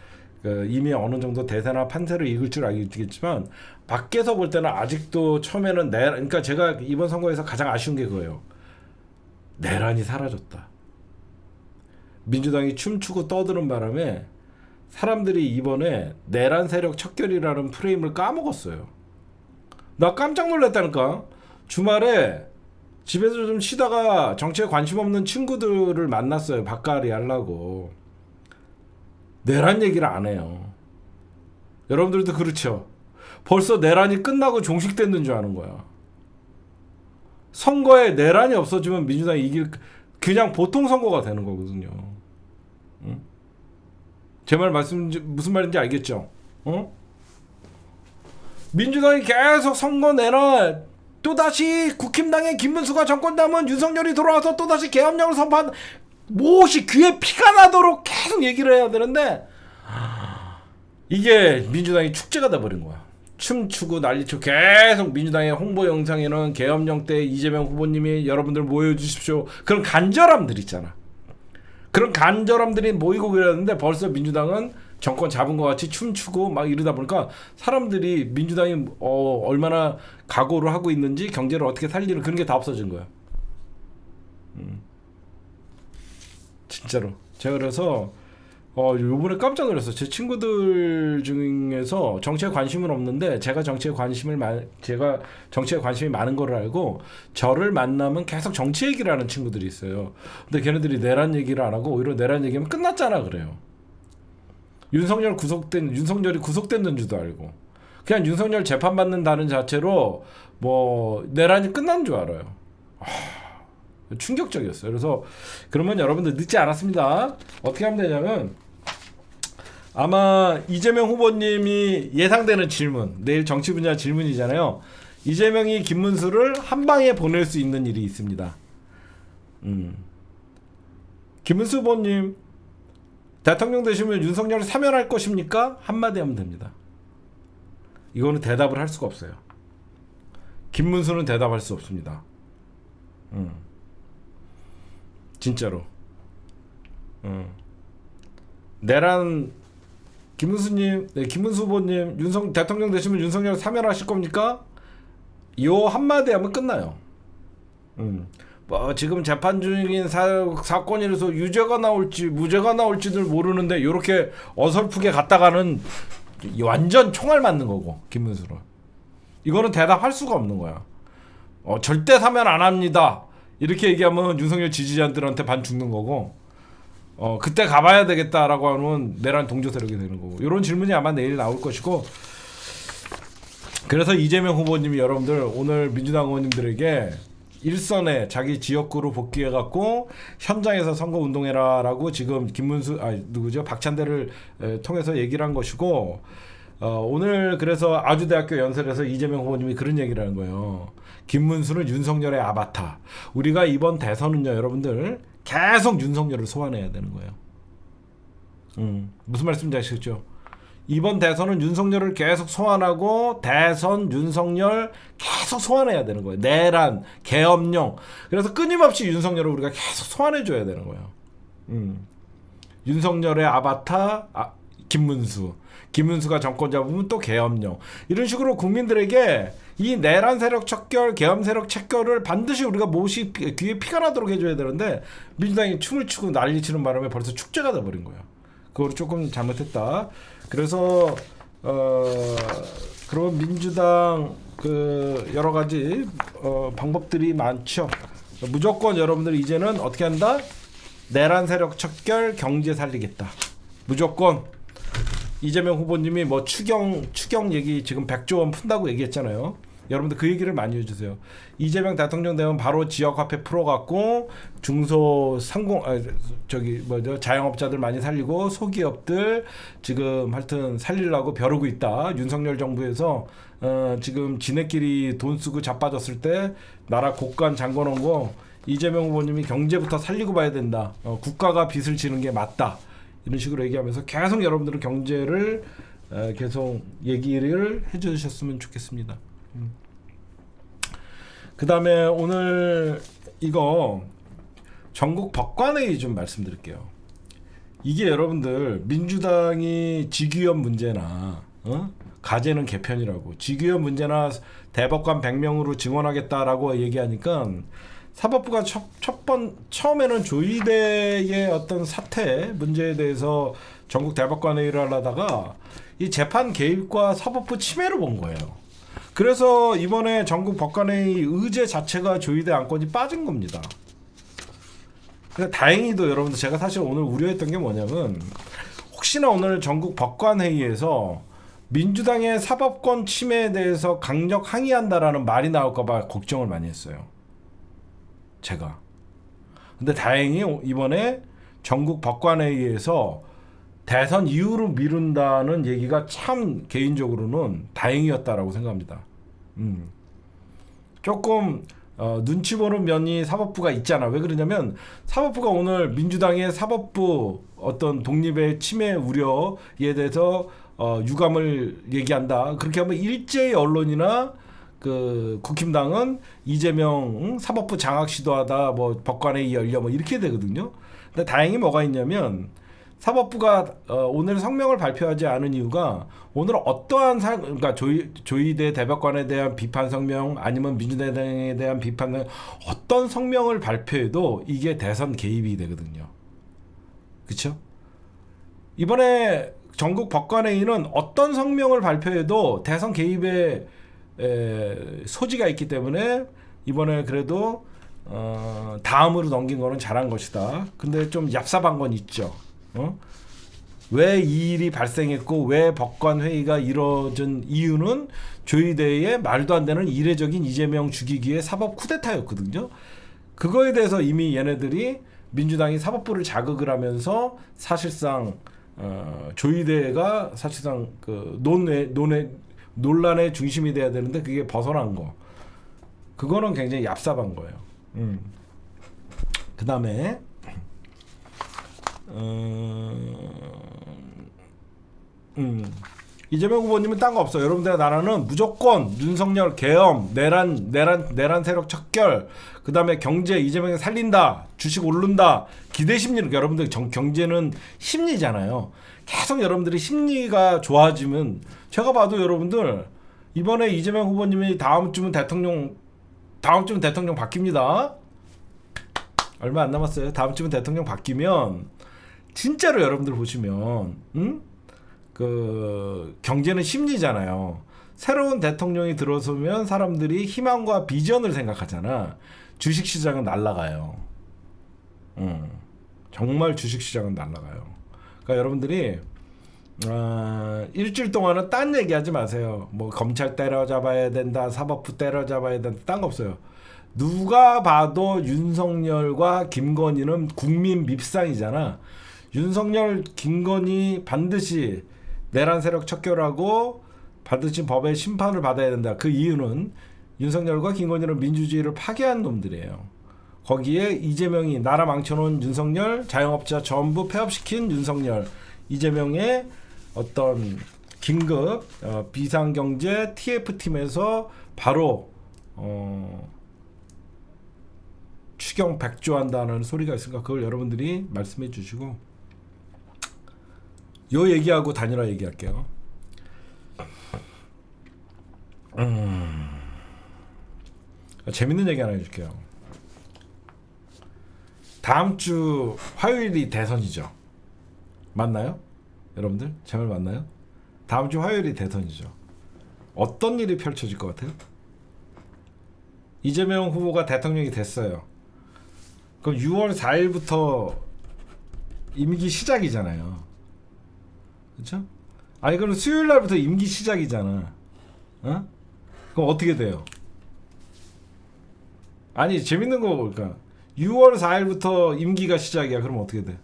이미 어느 정도 대세나 판세를 읽을 줄 알겠지만 밖에서 볼 때는 아직도 처음에는 그러니까 제가 이번 선거에서 가장 아쉬운 게 그거예요. 내란이 사라졌다. 민주당이 춤추고 떠드는 바람에 사람들이 이번에 내란 세력 척결이라는 프레임을 까먹었어요. 나 깜짝 놀랐다니까. 주말에 집에서 좀 쉬다가 정치에 관심 없는 친구들을 만났어요. 밥가리 하려고. 내란 얘기를 안 해요. 여러분들도 그렇죠. 벌써 내란이 끝나고 종식됐는 줄 아는 거야. 선거에 내란이 없어지면 민주당이 그냥 보통 선거가 되는 거거든요. 응? 제 말 무슨 말인지 알겠죠? 민주당이 계속 선거 내라 또다시 국힘당의 김문수가 정권 담은 윤석열이 돌아와서 또다시 계엄령을 선포한 무엇이 귀에 피가 나도록 계속 얘기를 해야 되는데 이게 민주당이 축제가 돼버린 거야. 춤추고 난리치고 계속 민주당의 홍보 영상에는 계엄령 때 이재명 후보님이 여러분들 모여주십시오. 그런 간절함들 있잖아. 그런 간절함들이 모이고 그랬는데 벌써 민주당은 정권 잡은 것 같이 춤추고 막 이러다 보니까 사람들이 민주당이 얼마나 각오를 하고 있는지 경제를 어떻게 살리는 그런 게 다 없어진 거야. 진짜로. 제가 그래서 요번에 깜짝 놀랐어요. 제 친구들 중에서 정치에 관심은 없는데 제가 정치에 관심이 많은 거를 알고 저를 만나면 계속 정치 얘기를 하는 친구들이 있어요. 근데 걔네들이 내란 얘기를 안 하고 오히려 내란 얘기하면 끝났잖아 그래요. 윤석열이 구속됐는 줄도 알고 그냥 윤석열 재판받는다는 자체로 뭐 내란이 끝난 줄 알아요. 충격적이었어요. 그래서 그러면 여러분들 늦지 않았습니다. 어떻게 하면 되냐면 아마 이재명 후보님이 예상되는 질문, 내일 정치 분야 질문이잖아요. 이재명이 김문수를 한 방에 보낼 수 있는 일이 있습니다. 김문수 후보님 대통령 되시면 윤석열을 사면할 것입니까? 한마디 하면 됩니다. 이거는 대답을 할 수가 없어요. 김문수는 대답할 수 없습니다. 진짜로. 내란 김문수님, 김문수 후보님, 대통령 되시면 윤석열 사면하실 겁니까? 요 한마디 하면 끝나요. 뭐 지금 재판 중인 사건이라서 유죄가 나올지 무죄가 나올지를 모르는데 요렇게 어설프게 갔다가는 완전 총알 맞는 거고 김문수는. 이거는 대답할 수가 없는 거야. 절대 사면 안 합니다. 이렇게 얘기하면 윤석열 지지자들한테 반 죽는 거고 그때 가봐야 되겠다라고 하면 내란 동조 세력이 되는 거고 이런 질문이 아마 내일 나올 것이고 그래서 이재명 후보님이 여러분들 오늘 민주당 의원님들에게 일선에 자기 지역구로 복귀해갖고 현장에서 선거 운동해라라고 지금 박찬대를 통해서 얘기를 한 것이고 오늘 그래서 아주대학교 연설에서 이재명 후보님이 그런 얘기를 하는 거예요. 김문수는 윤석열의 아바타. 우리가 이번 대선은요 여러분들 계속 윤석열을 소환해야 되는 거예요. 무슨 말씀인지 아시겠죠? 이번 대선은 윤석열을 계속 소환하고 대선 윤석열 계속 소환해야 되는 거예요. 내란, 계엄령. 그래서 끊임없이 윤석열을 우리가 계속 소환해줘야 되는 거예요. 윤석열의 아바타 김문수가 정권 잡으면 또 계엄령. 이런 식으로 국민들에게 이 내란 세력 척결, 계엄 세력 척결을 반드시 우리가 귀에 피가 나도록 해줘야 되는데 민주당이 춤을 추고 난리치는 바람에 벌써 축제가 돼버린 거예요. 그걸 조금 잘못했다. 그래서 그런 민주당 그 여러 가지 방법들이 많죠. 무조건 여러분들 이제는 어떻게 한다? 내란 세력 척결, 경제 살리겠다. 무조건. 이재명 후보님이 뭐 추경 얘기 지금 100조 원 푼다고 얘기했잖아요. 여러분들 그 얘기를 많이 해주세요. 이재명 대통령 되면 바로 지역화폐 풀어갖고 자영업자들 많이 살리고 소기업들 지금 하여튼 살리려고 벼르고 있다. 윤석열 정부에서 지금 지네끼리 돈 쓰고 자빠졌을 때 나라 곳간 잠궈놓은 거 이재명 후보님이 경제부터 살리고 봐야 된다. 국가가 빚을 지는 게 맞다. 이런 식으로 얘기하면서 계속 여러분들은 경제를 계속 얘기를 해주셨으면 좋겠습니다. 그 다음에 오늘 이거 전국 법관회의 좀 말씀드릴게요. 이게 여러분들 민주당이 직위원 문제나 가재는 개편이라고 직위원 문제나 대법관 100명으로 증원하겠다라고 얘기하니까 사법부가 처음에는 조희대의 어떤 사태 문제에 대해서 전국 대법관회의를 하려다가 이 재판 개입과 사법부 침해를 본 거예요. 그래서 이번에 전국 법관회의 의제 자체가 조희대 안건이 빠진 겁니다. 근데 다행히도 여러분들 제가 사실 오늘 우려했던 게 뭐냐면 혹시나 오늘 전국 법관회의에서 민주당의 사법권 침해에 대해서 강력 항의한다라는 말이 나올까봐 걱정을 많이 했어요. 제가. 근데 다행히 이번에 전국 법관회의에서 대선 이후로 미룬다는 얘기가 참 개인적으로는 다행이었다라고 생각합니다. 조금 눈치 보는 면이 사법부가 있잖아. 왜 그러냐면 사법부가 오늘 민주당의 사법부 어떤 독립의 침해 우려에 대해서 유감을 얘기한다. 그렇게 하면 일제히 언론이나 그 국힘당은 이재명 사법부 장악 시도하다 뭐 법관회의 열려 뭐 이렇게 되거든요. 근데 다행히 뭐가 있냐면 사법부가 오늘 성명을 발표하지 않은 이유가 오늘 어떠한 그러니까 조희대 대법관에 대한 비판 성명 아니면 민주당에 대한 비판 어떤 성명을 발표해도 이게 대선 개입이 되거든요. 그렇죠? 이번에 전국 법관회의는 어떤 성명을 발표해도 대선 개입의 소지가 있기 때문에 이번에 그래도 다음으로 넘긴 거는 잘한 것이다. 근데 좀 얍삽한 건 있죠. 왜 이 일이 발생했고 왜 법관 회의가 이뤄진 이유는 조희대의 말도 안 되는 이례적인 이재명 죽이기의 사법 쿠데타였거든요. 그거에 대해서 이미 얘네들이 민주당이 사법부를 자극을 하면서 사실상 조희대가 사실상 그 논란의 중심이 돼야 되는데 그게 벗어난 거. 그거는 굉장히 얍삽한 거예요. 그 다음에 이재명 후보님은 딴 거 없어. 여러분들 나라는 무조건 윤석열 계엄, 내란 세력 척결, 그 다음에 경제 이재명이 살린다, 주식 오른다, 기대 심리를 여러분들 경제는 심리잖아요. 계속 여러분들이 심리가 좋아지면 제가 봐도 여러분들 이번에 이재명 후보님이 다음 주면 대통령 바뀝니다. 얼마 안 남았어요. 다음 주면 대통령 바뀌면 진짜로 여러분들 보시면 그 경제는 심리잖아요. 새로운 대통령이 들어서면 사람들이 희망과 비전을 생각하잖아. 주식시장은 날아가요. 정말 주식시장은 날아가요. 그러니까 여러분들이 일주일 동안은 딴 얘기하지 마세요. 뭐 검찰 때려잡아야 된다, 사법부 때려잡아야 된다, 딴 거 없어요. 누가 봐도 윤석열과 김건희는 국민 밉상이잖아. 윤석열, 김건희 반드시 내란 세력 척결하고 반드시 법의 심판을 받아야 된다. 그 이유는 윤석열과 김건희는 민주주의를 파괴한 놈들이에요. 거기에 이재명이 나라 망쳐놓은 윤석열, 자영업자 전부 폐업시킨 윤석열, 이재명의 어떤 긴급 비상경제 TF팀에서 바로 추경 100조 한다는 소리가 있으니까 그걸 여러분들이 말씀해 주시고 요 얘기하고 단일화 얘기할게요. 재밌는 얘기 하나 해줄게요. 다음 주 화요일이 대선이죠. 맞나요? 여러분들 제 말 맞나요? 다음 주 화요일이 대선이죠. 어떤 일이 펼쳐질 것 같아요? 이재명 후보가 대통령이 됐어요. 그럼 6월 4일부터 임기 시작이잖아요. 그렇죠? 아니 그럼 수요일 날부터 임기 시작이잖아. 어? 그럼 어떻게 돼요? 아니 재밌는 거 볼까? 6월 4일부터 임기가 시작이야. 그럼 어떻게 돼?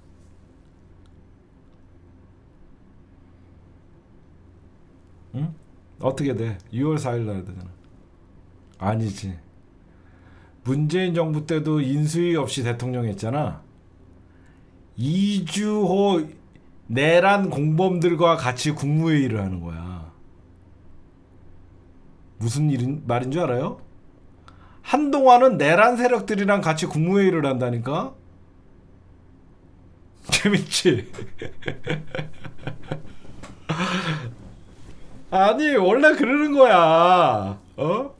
응? 어떻게 돼? 6월 4일 날 되잖아. 아니지. 문재인 정부 때도 인수위 없이 대통령 했잖아. 이주호 내란 공범들과 같이 국무회의를 하는 거야. 무슨 말인 줄 알아요? 한동안은 내란 세력들이랑 같이 국무회의를 한다니까? 재밌지? 아니 원래 그러는 거야. 어?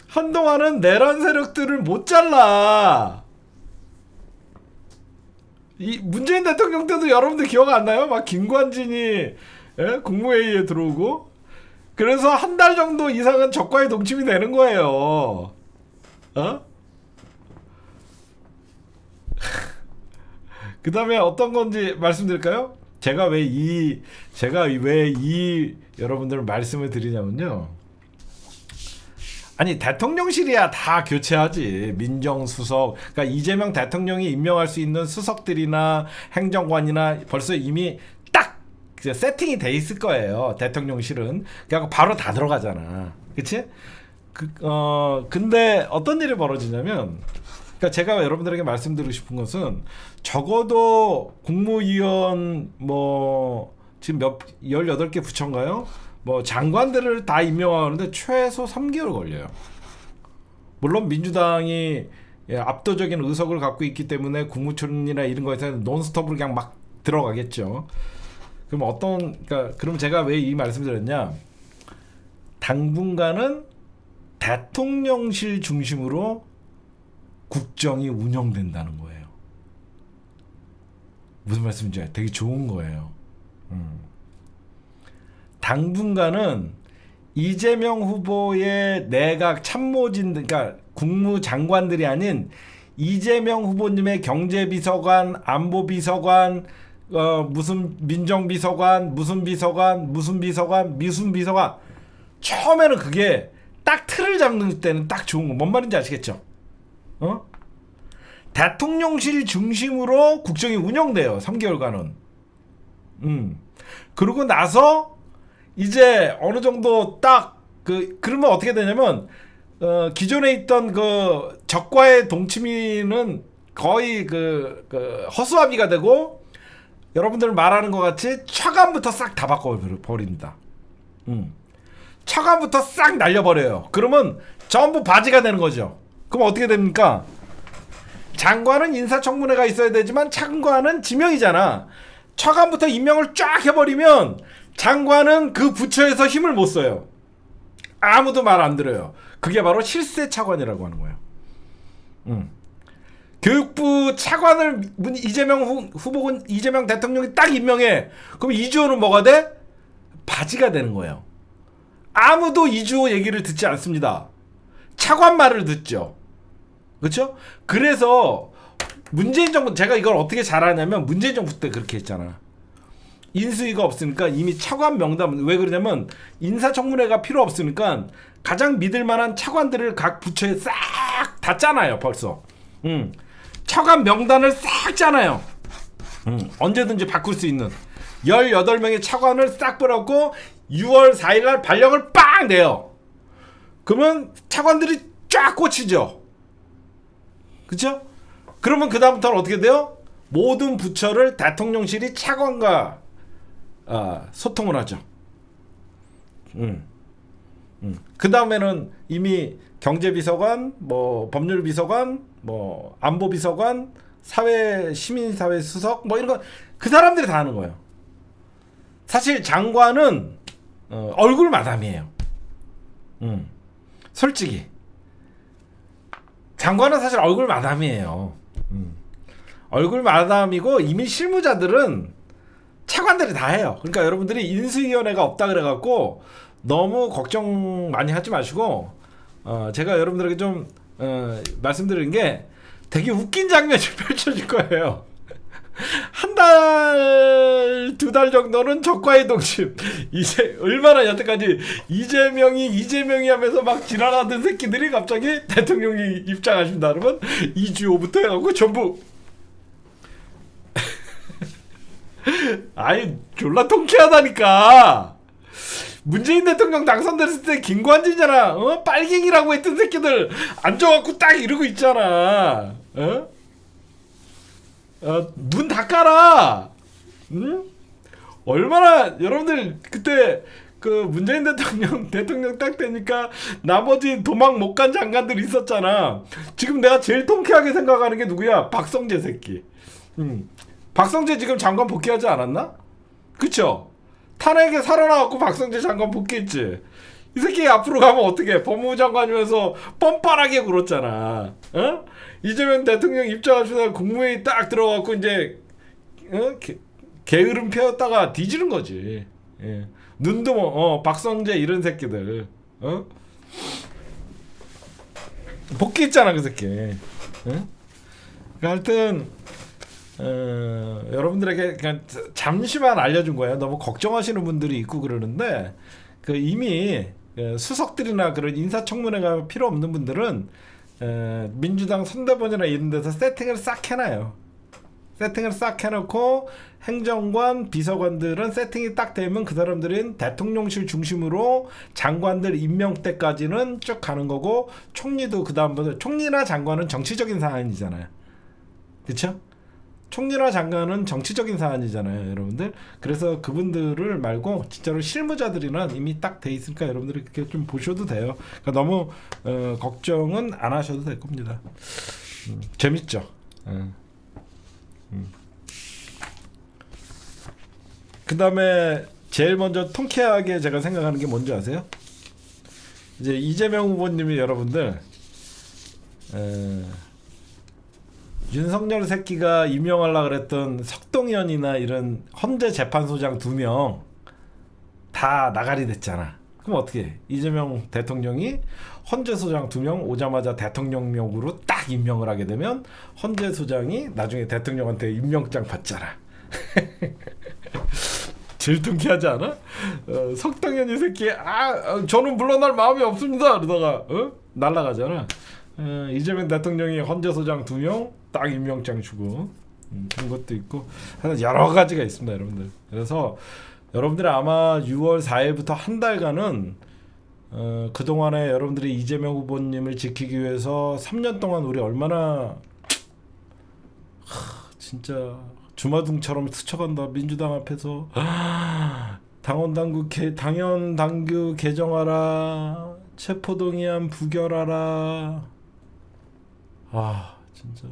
한동안은 내란 세력들을 못 잘라. 이 문재인 대통령 때도 여러분들 기억 안 나요? 막 김관진이 국무회의에 들어오고 그래서 한 달 정도 이상은 적과의 동침이 되는 거예요. 어? 그 다음에 어떤 건지 말씀드릴까요? 제가 왜 이 여러분들 말씀을 드리냐면요. 아니 대통령실이야 다 교체하지. 민정수석, 그러니까 이재명 대통령이 임명할 수 있는 수석들이나 행정관이나 벌써 이미 딱 세팅이 돼 있을 거예요. 대통령실은 그래갖고 바로 다 들어가잖아. 그치? 근데 어떤 일이 벌어지냐면, 그러니까 제가 여러분들에게 말씀드리고 싶은 것은 적어도 국무위원 뭐 지금 18개 부처인가요? 뭐 장관들을 다 임명하는데 최소 3개월 걸려요. 물론 민주당이 압도적인 의석을 갖고 있기 때문에 국무총리나 이런 거에서 논스톱으로 그냥 막 들어가겠죠. 그럼 제가 왜 이 말씀을 드렸냐? 당분간은 대통령실 중심으로 국정이 운영된다는 거예요. 무슨 말씀인지 되게 좋은 거예요. 당분간은 이재명 후보의 내각 참모진들, 그러니까 국무장관들이 아닌 이재명 후보님의 경제비서관, 안보비서관, 무슨 민정비서관, 무슨 비서관, 무슨 비서관, 미순 비서관. 처음에는 그게 딱 틀을 잡는 때는 딱 좋은 거. 뭔 말인지 아시겠죠? 대통령실 중심으로 국정이 운영돼요. 3개월간은. 그러고 나서 이제 어느 정도 딱 그러면 어떻게 되냐면 기존에 있던 그 적과의 동치미는 거의 허수아비가 되고 여러분들 말하는 것 같이 차관부터 싹 다 바꿔버립니다. 차관부터 싹 날려버려요. 그러면 전부 바지가 되는 거죠. 그럼 어떻게 됩니까? 장관은 인사청문회가 있어야 되지만 차관은 지명이잖아. 차관부터 임명을 쫙 해버리면 장관은 그 부처에서 힘을 못 써요. 아무도 말 안 들어요. 그게 바로 실세 차관이라고 하는 거예요. 교육부 차관을 이재명 대통령이 딱 임명해. 그럼 이주호는 뭐가 돼? 바지가 되는 거예요. 아무도 이주호 얘기를 듣지 않습니다. 차관 말을 듣죠. 그렇죠? 그래서 문재인 정부, 제가 이걸 어떻게 잘 아냐면 문재인 정부 때 그렇게 했잖아. 인수위가 없으니까 이미 차관 명단, 왜 그러냐면 인사청문회가 필요 없으니까 가장 믿을 만한 차관들을 각 부처에 싹 다 짜놔요. 벌써 차관 명단을 싹 짜놔요. 언제든지 바꿀 수 있는 18명의 차관을 싹 뿌렸고 6월 4일날 발령을 빵 내요. 그러면 차관들이 쫙 꽂히죠. 그쵸? 그러면 그 다음부터는 어떻게 돼요? 모든 부처를 대통령실이 차관과 소통을 하죠. 그 다음에는 이미 경제비서관, 뭐 법률비서관, 뭐 안보비서관, 시민사회 수석, 뭐 이런 거 그 사람들이 다 하는 거예요. 사실 장관은 얼굴 마담이에요. 솔직히 장관은 사실 얼굴 마담이에요. 얼굴 마담이고 이미 실무자들은 차관들이 다 해요. 그러니까 여러분들이 인수위원회가 없다 그래갖고 너무 걱정 많이 하지 마시고 제가 여러분들에게 좀 말씀드리는 게 되게 웃긴 장면이 펼쳐질 거예요. 한 달, 두 달 정도는 적과의 동심. 이제 얼마나 여태까지 이재명이 하면서 막 지랄하던 새끼들이 갑자기 대통령이 입장하신다 그러면 2주 후부터 해갖고 전부 아이 졸라 통쾌하다니까. 문재인 대통령 당선됐을 때 김관진이잖아. 빨갱이라고 했던 새끼들 앉아갖고 딱 이러고 있잖아. 눈 다 깔아. 응? 얼마나 여러분들 그때 그 문재인 대통령 딱 되니까 나머지 도망 못 간 장관들 있었잖아. 지금 내가 제일 통쾌하게 생각하는 게 누구야? 박성재 새끼. 박성재 지금 장관 복귀하지 않았나? 그쵸? 탄핵에 살아나갖고 박성재 장관 복귀했지. 이 새끼 앞으로 가면 어떻게? 법무부 장관이면서 뻔뻔하게 굴었잖아. 이재명 대통령 입장하시다가 국무회의 딱 들어가고 이제 게으름 펴었다가 뒤지는 거지. 예. 눈도 뭐 박성재 이런 새끼들 복귀했잖아 그 새끼. 그러니까 하여튼 여러분들에게 그냥 잠시만 알려준 거예요. 너무 걱정하시는 분들이 있고 그러는데 그 이미 수석들이나 그런 인사청문회가 필요 없는 분들은 민주당 선대본이나 이런 데서 세팅을 싹 해놔요. 세팅을 싹 해놓고 행정관, 비서관들은 세팅이 딱 되면 그 사람들은 대통령실 중심으로 장관들 임명 때까지는 쭉 가는 거고 총리도 그 다음부터 총리나 장관은 정치적인 사안이잖아요. 그쵸? 총리나 장관은 정치적인 사안이잖아요, 여러분들. 그래서 그분들을 말고 진짜로 실무자들이나 이미 딱 돼 있으니까 여러분들이 그렇게 좀 보셔도 돼요. 그러니까 너무 걱정은 안 하셔도 될 겁니다. 재밌죠. 그 다음에 제일 먼저 통쾌하게 제가 생각하는 게 뭔지 아세요? 이제 이재명 후보님이 여러분들 윤석열 새끼가 임명하려고 그랬던 석동현이나 이런 헌재 재판소장 2명 다 나가리 됐잖아. 그럼 어떻게 해? 이재명 대통령이 헌재소장 2명 오자마자 대통령령으로 딱 임명을 하게 되면 헌재소장이 나중에 대통령한테 임명장 받잖아. 제일 통쾌하지 않아? 석동현이 새끼 저는 물러날 마음이 없습니다 그러다가 날라가잖아. 이재명 대통령이 헌재소장 2명 딱 임명장 주고 그런 것도 있고 여러 가지가 있습니다 여러분들. 그래서 여러분들이 아마 6월 4일부터 한 달간은 그동안에 여러분들이 이재명 후보님을 지키기 위해서 3년 동안 우리 얼마나 진짜 주마등처럼 스쳐간다. 민주당 앞에서 당헌당규 개정하라, 체포동의안 부결하라. 진짜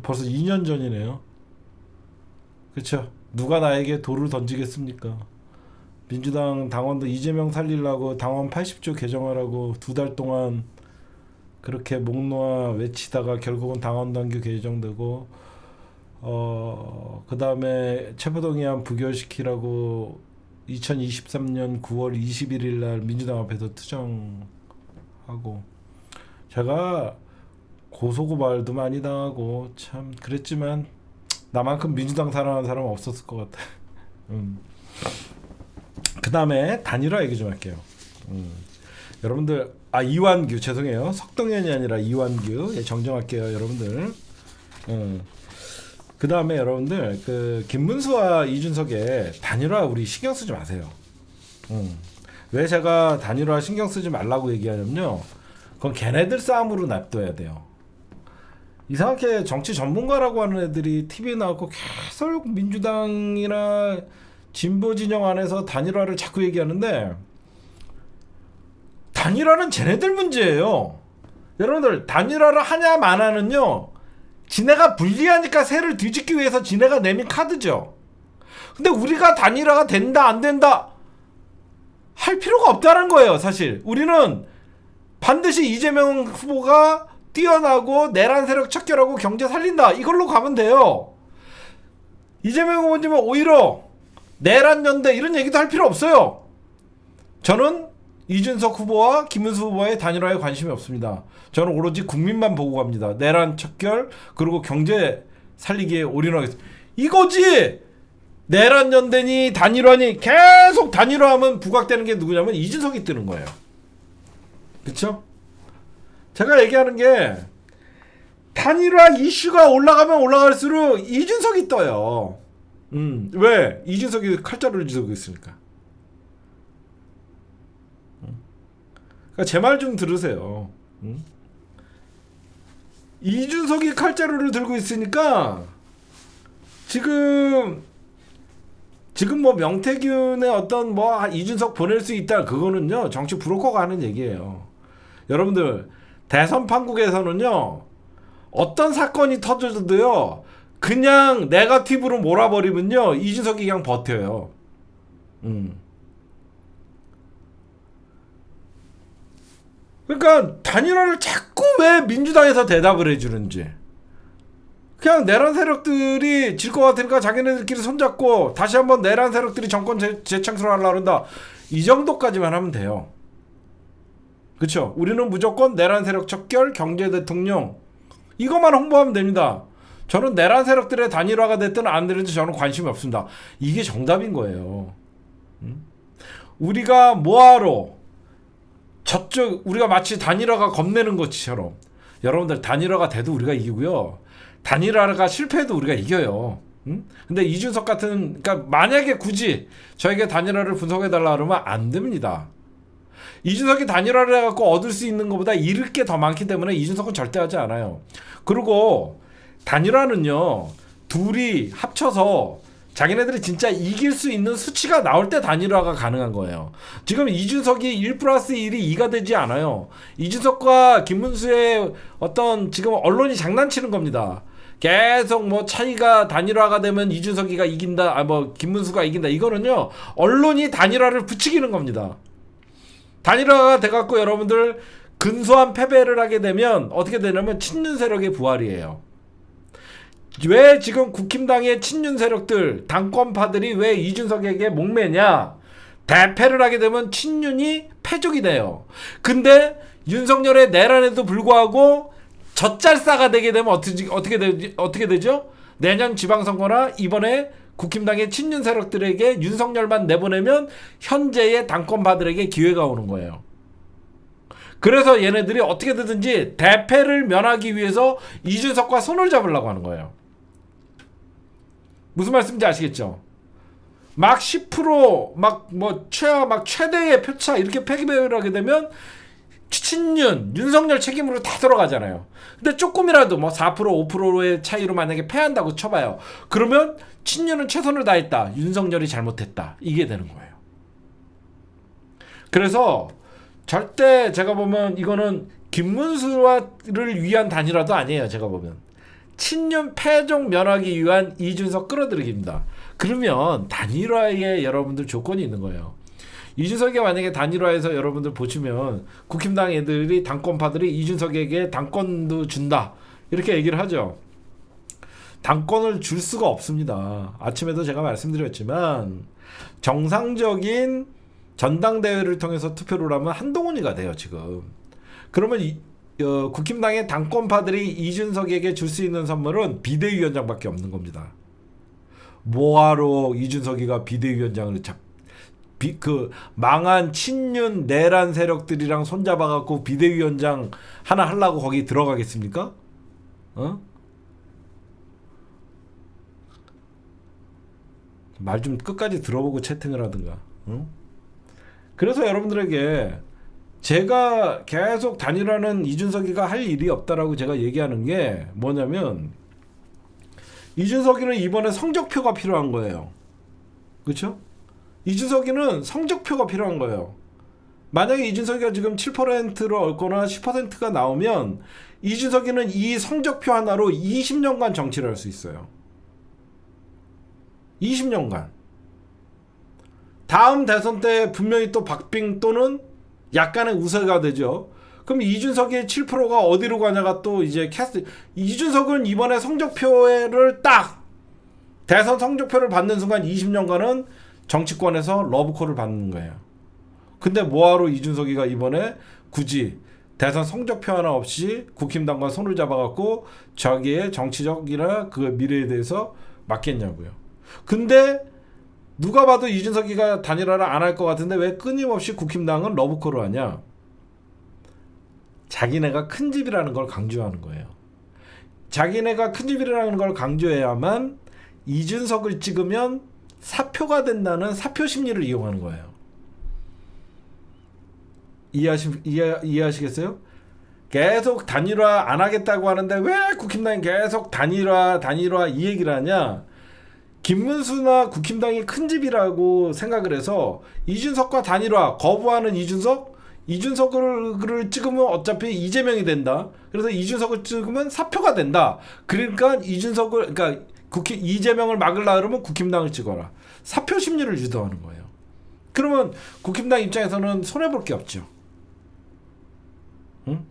벌써 2년 전이네요. 그쵸? 누가 나에게 돌을 던지겠습니까? 민주당 당원도 이재명 살리려고 당원 80조 개정하라고 2달 동안 그렇게 목 놓아 외치다가 결국은 당헌당규 개정되고 그 다음에 체포동의안 부결시키라고 2023년 9월 21일 날 민주당 앞에서 투정하고 제가 고소고발도 많이 당하고 참 그랬지만 나만큼 민주당 사랑하는 사람은 없었을 것 같아. 그 다음에 단일화 얘기 좀 할게요. 여러분들 이완규 죄송해요. 석동현이 아니라 이완규 정정할게요 여러분들. 그 다음에 여러분들 그 김문수와 이준석의 단일화 우리 신경 쓰지 마세요. 왜 제가 단일화 신경 쓰지 말라고 얘기하냐면요. 그건 걔네들 싸움으로 놔둬야 돼요. 이상하게 정치 전문가라고 하는 애들이 TV에 나왔고 계속 민주당이나 진보 진영 안에서 단일화를 자꾸 얘기하는데 단일화는 쟤네들 문제예요. 여러분들 단일화를 하냐 안 하는요. 지네가 불리하니까 새를 뒤집기 위해서 지네가 내민 카드죠. 근데 우리가 단일화가 된다 안 된다 할 필요가 없다는 거예요. 사실 우리는 반드시 이재명 후보가 뛰어나고 내란 세력 척결하고 경제 살린다 이걸로 가면 돼요. 이재명 후보님은 오히려 내란 연대 이런 얘기도 할 필요 없어요. 저는 이준석 후보와 김문수 후보의 단일화에 관심이 없습니다. 저는 오로지 국민만 보고 갑니다. 내란 척결 그리고 경제 살리기에 올인하겠습니다. 이거지. 내란 연대니 단일화니 계속 단일화하면 부각되는 게 누구냐면 이준석이 뜨는 거예요. 그쵸? 제가 얘기하는 게 단일화 이슈가 올라가면 올라갈수록 이준석이 떠요. 왜? 이준석이 칼자루를 쥐고 있으니까. 그러니까 제 말 좀 들으세요. 이준석이 칼자루를 들고 있으니까 지금 뭐 명태균의 어떤 뭐 이준석 보낼 수 있다 그거는요 정치 브로커가 하는 얘기예요. 여러분들 대선 판국에서는요 어떤 사건이 터져도요 그냥 네거티브로 몰아버리면요 이준석이 그냥 버텨요. 그러니까 단일화를 자꾸 왜 민주당에서 대답을 해주는지. 그냥 내란 세력들이 질 것 같으니까 자기네들끼리 손잡고 다시 한번 내란 세력들이 정권 재창출을 하려고 한다. 이 정도까지만 하면 돼요. 그쵸? 우리는 무조건 내란 세력 척결, 경제 대통령 이것만 홍보하면 됩니다. 저는 내란 세력들의 단일화가 됐든 안 되든 저는 관심이 없습니다. 이게 정답인 거예요. 우리가 뭐하러 우리가 마치 단일화가 겁내는 것처럼 여러분들 단일화가 돼도 우리가 이기고요. 단일화가 실패해도 우리가 이겨요. 근데 이준석 같은 그러니까 만약에 굳이 저에게 단일화를 분석해달라 그러면 안 됩니다. 이준석이 단일화를 해갖고 얻을 수 있는 것보다 잃을 게 더 많기 때문에 이준석은 절대 하지 않아요. 그리고 단일화는요 둘이 합쳐서 자기네들이 진짜 이길 수 있는 수치가 나올 때 단일화가 가능한 거예요. 지금 이준석이 1+1이 2가 되지 않아요. 이준석과 김문수의 어떤 지금 언론이 장난치는 겁니다. 계속 뭐 차이가 단일화가 되면 이준석이가 이긴다, 뭐 김문수가 이긴다. 이거는요 언론이 단일화를 부추기는 겁니다. 단일화가 돼갖고 여러분들 근소한 패배를 하게 되면 어떻게 되냐면 친윤 세력의 부활이에요. 왜 지금 국힘당의 친윤 세력들 당권파들이 왜 이준석에게 목매냐? 대패를 하게 되면 친윤이 패족이 돼요. 근데 윤석열의 내란에도 불구하고 젖잘싸가 되게 되면 어떻게 되죠? 내년 지방선거나 이번에 국힘당의 친윤 세력들에게 윤석열만 내보내면 현재의 당권파들에게 기회가 오는 거예요. 그래서 얘네들이 어떻게 되든지 대패를 면하기 위해서 이준석과 손을 잡으려고 하는 거예요. 무슨 말씀인지 아시겠죠? 막 10% 막 최대의 표차 이렇게 패배를 하게 되면 친윤 윤석열 책임으로 다 들어가잖아요. 근데 조금이라도 뭐 4% 5%의 차이로 만약에 패한다고 쳐봐요. 그러면 친윤은 최선을 다했다. 윤석열이 잘못했다. 이게 되는 거예요. 그래서 절대 제가 보면 이거는 김문수를 위한 단일화도 아니에요. 제가 보면 친윤 패족 면하기 위한 이준석 끌어들이기입니다. 그러면 단일화에 여러분들 조건이 있는 거예요. 이준석이 만약에 단일화해서 여러분들 보시면 국힘당 애들이 당권파들이 이준석에게 당권도 준다 이렇게 얘기를 하죠. 당권을 줄 수가 없습니다. 아침에도 제가 말씀드렸지만 정상적인 전당대회를 통해서 투표를 하면 한동훈이가 돼요 지금. 그러면 국힘당의 당권파들이 이준석에게 줄 수 있는 선물은 비대위원장밖에 없는 겁니다. 뭐하러 이준석이가 비대위원장을 그 망한 친윤 내란 세력들이랑 손잡아갖고 비대위원장 하나 하려고 거기 들어가겠습니까? 말 좀 끝까지 들어보고 채팅을 하든가. 그래서 여러분들에게 제가 계속 단일화는 이준석이가 할 일이 없다라고 제가 얘기하는 게 뭐냐면 이준석이는 이번에 성적표가 필요한 거예요. 그렇죠? 이준석이는 성적표가 필요한 거예요. 만약에 이준석이가 지금 7%를 얻거나 10%가 나오면 이준석이는 이 성적표 하나로 20년간 정치를 할 수 있어요. 20년간. 다음 대선 때 분명히 또 박빙 또는 약간의 우세가 되죠. 그럼 이준석의 7%가 어디로 가냐가 또 이제 이준석은 이번에 성적표를 딱 대선 성적표를 받는 순간 20년간은 정치권에서 러브콜을 받는 거예요. 근데 뭐하러 이준석이가 이번에 굳이 대선 성적표 하나 없이 국힘당과 손을 잡아갖고 자기의 정치적이나 그 미래에 대해서 맡겠냐고요. 근데 누가 봐도 이준석이가 단일화를 안 할 것 같은데 왜 끊임없이 국힘당은 러브콜을 하냐? 자기네가 큰 집이라는 걸 강조하는 거예요. 자기네가 큰 집이라는 걸 강조해야만 이준석을 찍으면 사표가 된다는 사표 심리를 이용하는 거예요. 이해하시겠어요? 계속 단일화 안 하겠다고 하는데 왜 국힘당이 계속 단일화 이 얘기를 하냐? 김문수나 국힘당이 큰 집이라고 생각을 해서 이준석과 단일화 거부하는 이준석을 찍으면 어차피 이재명이 된다. 그래서 이준석을 찍으면 사표가 된다. 그러니까 이재명을 막으려 그러면 국힘당을 찍어라. 사표 심리를 유도하는 거예요. 그러면 국힘당 입장에서는 손해볼 게 없죠. 응?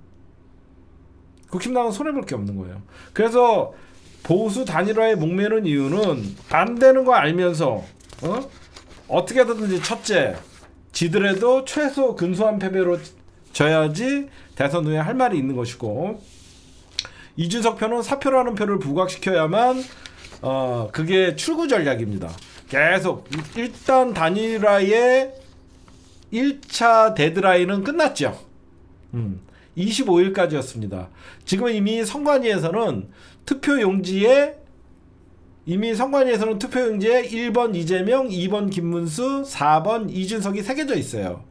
국힘당은 손해볼 게 없는 거예요. 그래서 보수 단일화에 목매는 이유는 안 되는 거 알면서 어떻게 하든지 첫째 지더라도 최소 근소한 패배로 져야지 대선 후에 할 말이 있는 것이고, 이준석 표는 사표라는 표를 부각시켜야만 그게 출구 전략입니다. 계속 일단 단일화의 1차 데드라인은 끝났죠. 25일까지였습니다. 지금 이미 선관위에서는 투표용지에 1번 이재명, 2번 김문수, 4번 이준석이 새겨져 있어요.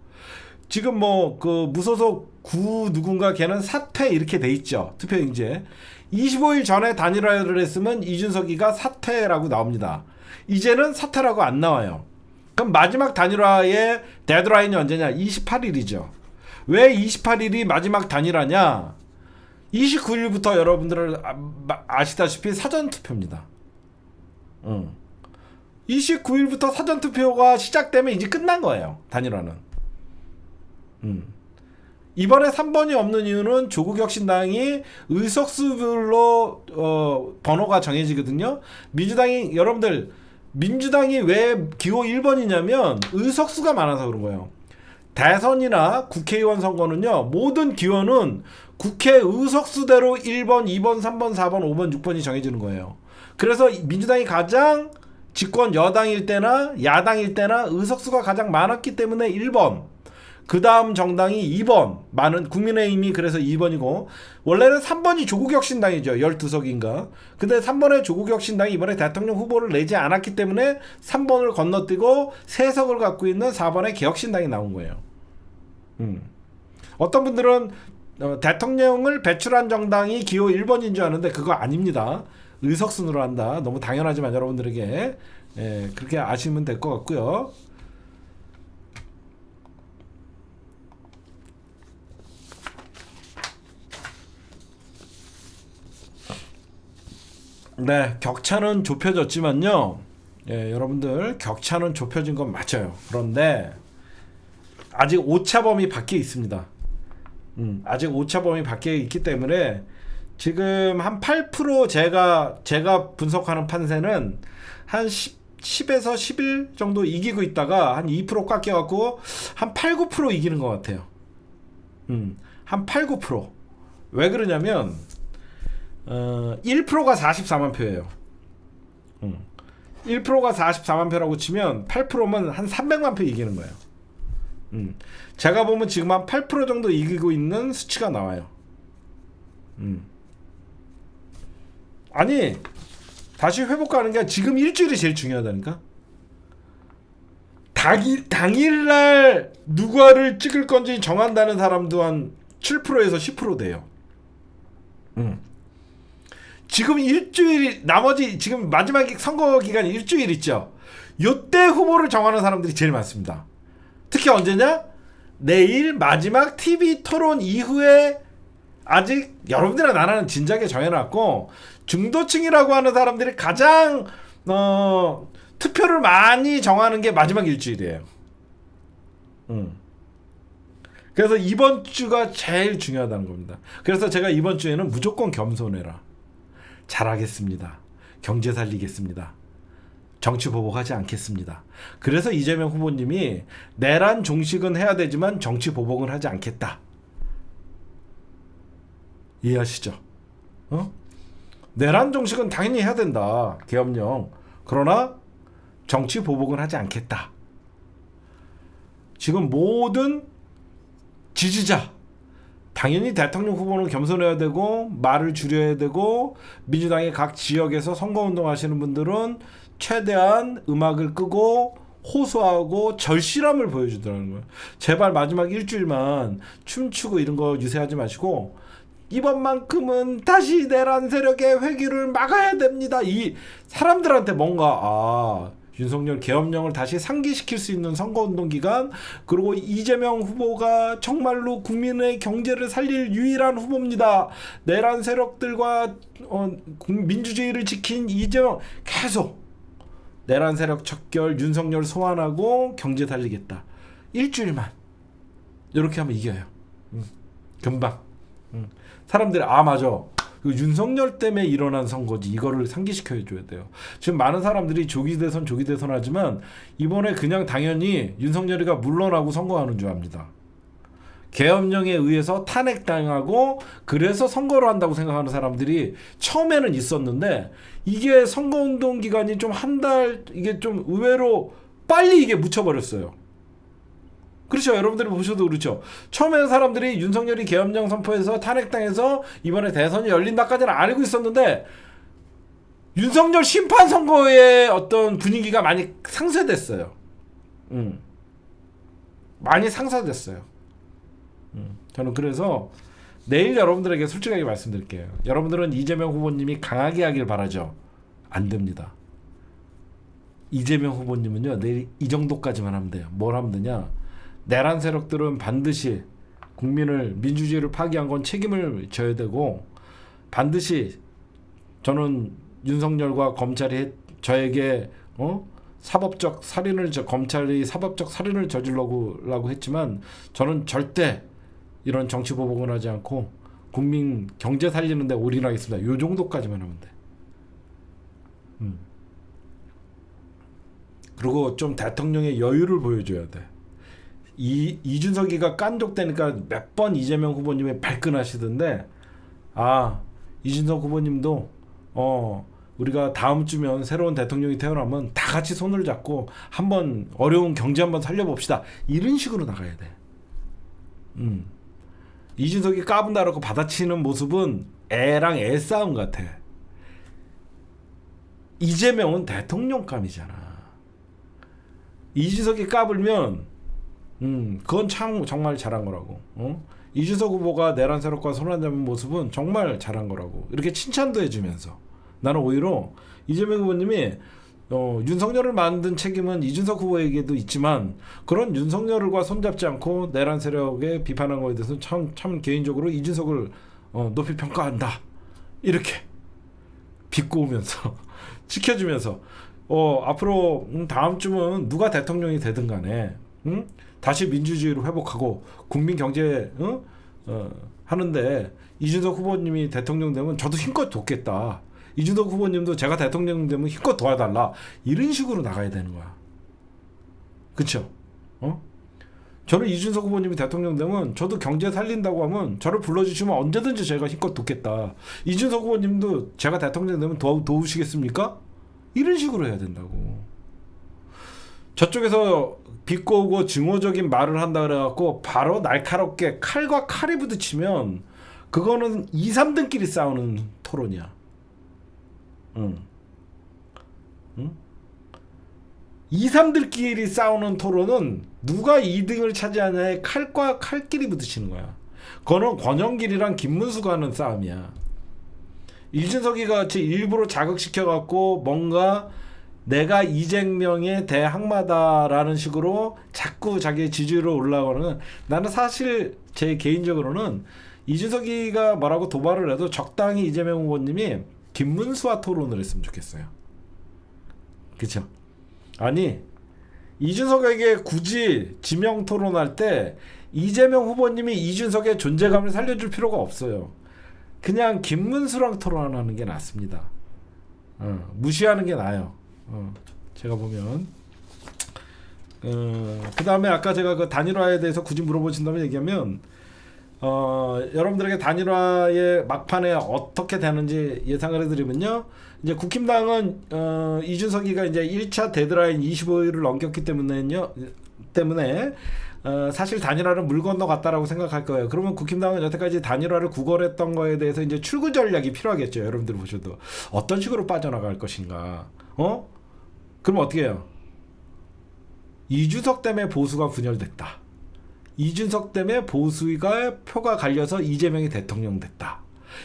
지금 그 무소속 구 누군가 걔는 사퇴 이렇게 돼 있죠. 투표용지에. 25일 전에 단일화를 했으면 이준석이가 사퇴라고 나옵니다. 이제는 사퇴라고 안 나와요. 그럼 마지막 단일화의 데드라인이 언제냐? 28일이죠. 왜 28일이 마지막 단일화냐? 29일부터 여러분들 아시다시피 사전투표입니다. 29일부터 사전투표가 시작되면 이제 끝난 거예요. 단일화는. 이번에 3번이 없는 이유는 조국혁신당이 의석수별로 번호가 정해지거든요. 민주당이 왜 기호 1번이냐면 의석수가 많아서 그런 거예요. 대선이나 국회의원 선거는요, 모든 기호는 국회 의석수대로 1번, 2번, 3번, 4번, 5번, 6번이 정해지는 거예요. 그래서 민주당이 가장 집권 여당일 때나 야당일 때나 의석수가 가장 많았기 때문에 1번, 그 다음 정당이 2번, 많은 국민의힘이 그래서 2번이고, 원래는 3번이 조국혁신당이죠. 12석인가. 근데 3번에 조국혁신당이 이번에 대통령 후보를 내지 않았기 때문에 3번을 건너뛰고 3석을 갖고 있는 4번의 개혁신당이 나온 거예요. 어떤 분들은 대통령을 배출한 정당이 기호 1번인 줄 아는데 그거 아닙니다. 의석순으로 한다. 너무 당연하지만 여러분들에게 그렇게 아시면 될 것 같고요. 네, 격차는 좁혀졌지만요. 여러분들 격차는 좁혀진 건 맞아요. 그런데 아직 오차범위 밖에 있습니다. 아직 오차범위 밖에 있기 때문에 지금 한 8% 제가 분석하는 판세는 한 10에서 11 정도 이기고 있다가 한 2% 깎여갖고 한 8, 9% 이기는 것 같아요. 한 8, 9%. 왜 그러냐면 1%가 44만 표예요. 1%가 44만 표라고 치면 8%면 한 300만 표 이기는 거예요. 제가 보면 지금 한 8% 정도 이기고 있는 수치가 나와요. 아니, 다시 회복하는 게 지금 일주일이 제일 중요하다니까. 당일날 누가를 찍을 건지 정한다는 사람도 한 7%에서 10% 돼요. 지금 일주일, 나머지 지금 마지막 선거 기간이 일주일 있죠. 요때 후보를 정하는 사람들이 제일 많습니다. 특히 언제냐? 내일 마지막 TV 토론 이후에 아직 여러분들이랑 나라는 진작에 정해놨고, 중도층이라고 하는 사람들이 가장 투표를 많이 정하는 게 마지막 일주일이에요. 그래서 이번 주가 제일 중요하다는 겁니다. 그래서 제가 이번 주에는 무조건 겸손해라, 잘하겠습니다, 경제 살리겠습니다, 정치 보복하지 않겠습니다. 그래서 이재명 후보님이 내란 종식은 해야 되지만 정치 보복은 하지 않겠다. 이해하시죠? 내란 종식은 당연히 해야 된다. 계엄령. 그러나 정치 보복은 하지 않겠다. 지금 모든 지지자, 당연히 대통령 후보는 겸손해야 되고 말을 줄여야 되고, 민주당의 각 지역에서 선거운동 하시는 분들은 최대한 음악을 끄고 호소하고 절실함을 보여주더라는 거예요. 제발 마지막 일주일만 춤추고 이런 거 유세하지 마시고 이번만큼은 다시 내란 세력의 회귀를 막아야 됩니다. 이 사람들한테 뭔가 윤석열 계엄령을 다시 상기시킬 수 있는 선거운동 기간, 그리고 이재명 후보가 정말로 국민의 경제를 살릴 유일한 후보입니다. 내란 세력들과 민주주의를 지킨 이재명, 계속 내란 세력 척결, 윤석열 소환하고 경제 살리겠다. 일주일만 이렇게 하면 이겨요. 금방. 사람들이 맞아, 그 윤석열 때문에 일어난 선거지, 이거를 상기시켜 줘야 돼요. 지금 많은 사람들이 조기 대선 하지만 이번에 그냥 당연히 윤석열이가 물러나고 선거하는 줄 압니다. 계엄령에 의해서 탄핵당하고 그래서 선거를 한다고 생각하는 사람들이 처음에는 있었는데, 이게 선거운동 기간이 좀 한 달, 이게 좀 의외로 빨리 이게 묻혀버렸어요. 그렇죠. 여러분들이 보셔도 그렇죠. 처음에는 사람들이 윤석열이 계엄령 선포해서 탄핵당해서 이번에 대선이 열린다까지는 알고 있었는데, 윤석열 심판 선거의 어떤 분위기가 많이 상쇄됐어요. 많이 상쇄됐어요. 저는 그래서 내일 여러분들에게 솔직하게 말씀드릴게요. 여러분들은 이재명 후보님이 강하게 하길 바라죠. 안 됩니다. 이재명 후보님은요, 내일 이 정도까지만 하면 돼요. 뭘 하면 되냐? 내란 세력들은 반드시 국민을, 민주주의를 파기한 건 책임을 져야 되고, 반드시 저는 윤석열과 검찰이 저에게 사법적 살인을, 검찰이 사법적 살인을 저지르려고 했지만, 저는 절대 이런 정치 보복은 하지 않고 국민 경제 살리는 데 올인하겠습니다. 요 정도까지만 하면 돼. 그리고 좀 대통령의 여유를 보여줘야 돼. 이준석이가 깐족되니까 몇 번 이재명 후보님이 발끈하시던데, 이준석 후보님도 우리가 다음 주면 새로운 대통령이 태어나면 다 같이 손을 잡고 한번 어려운 경제 한번 살려봅시다. 이런 식으로 나가야 돼. 이준석이 까분다라고 받아치는 모습은 애랑 애 싸움 같아. 이재명은 대통령감이잖아. 이준석이 까불면 그건 참 정말 잘한 거라고. 이준석 후보가 내란 세력과 손을 잡은 모습은 정말 잘한 거라고. 이렇게 칭찬도 해주면서, 나는 오히려 이재명 후보님이 윤석열을 만든 책임은 이준석 후보에게도 있지만, 그런 윤석열과 손잡지 않고 내란 세력에 비판한 거에 대해서 참 개인적으로 이준석을 높이 평가한다. 이렇게 비꼬우면서 지켜주면서 앞으로 다음 주면 누가 대통령이 되든 간에 다시 민주주의를 회복하고 국민 경제 하는데 이준석 후보님이 대통령 되면 저도 힘껏 돕겠다. 이준석 후보님도 제가 대통령 되면 힘껏 도와달라. 이런 식으로 나가야 되는 거야. 그쵸? 저는 이준석 후보님이 대통령 되면 저도 경제 살린다고 하면 저를 불러주시면 언제든지 제가 힘껏 돕겠다. 이준석 후보님도 제가 대통령 되면 도우시겠습니까? 이런 식으로 해야 된다고. 저쪽에서 비꼬고 증오적인 말을 한다 그래갖고 바로 날카롭게 칼과 칼이 부딪히면 그거는 2, 3등끼리 싸우는 토론이야. 2, 3들끼리 싸우는 토론은 누가 2등을 차지하냐에 칼과 칼끼리 부딪히는 거야. 그거는 권영길이랑 김문수가 하는 싸움이야. 이준석이 같이 일부러 자극시켜갖고 뭔가 내가 이재명의 대항마다라는 식으로 자꾸 자기의 지지율로 올라가는, 나는 사실 제 개인적으로는 이준석이가 뭐라고 도발을 해도 적당히 이재명 후보님이 김문수와 토론을 했으면 좋겠어요. 그쵸? 아니, 이준석에게 굳이 지명 토론할 때 이재명 후보님이 이준석의 존재감을 살려줄 필요가 없어요. 그냥 김문수랑 토론하는 게 낫습니다. 무시하는 게 나아요. 제가 보면. 그 다음에 아까 제가 그 단일화에 대해서 굳이 물어보신다면 얘기하면, 여러분들에게 단일화의 막판에 어떻게 되는지 예상을 해드리면요. 이제 국힘당은 이준석이가 이제 1차 데드라인 25일을 넘겼기 때문에 사실 단일화는 물 건너갔다라고 생각할 거예요. 그러면 국힘당은 여태까지 단일화를 구걸했던 거에 대해서 이제 출구 전략이 필요하겠죠. 여러분들 보셔도 어떤 식으로 빠져나갈 것인가. 그럼 어떻게 해요? 이준석 때문에 보수가 분열됐다. 이준석 때문에 보수가 표가 갈려서 이재명이 대통령 됐다.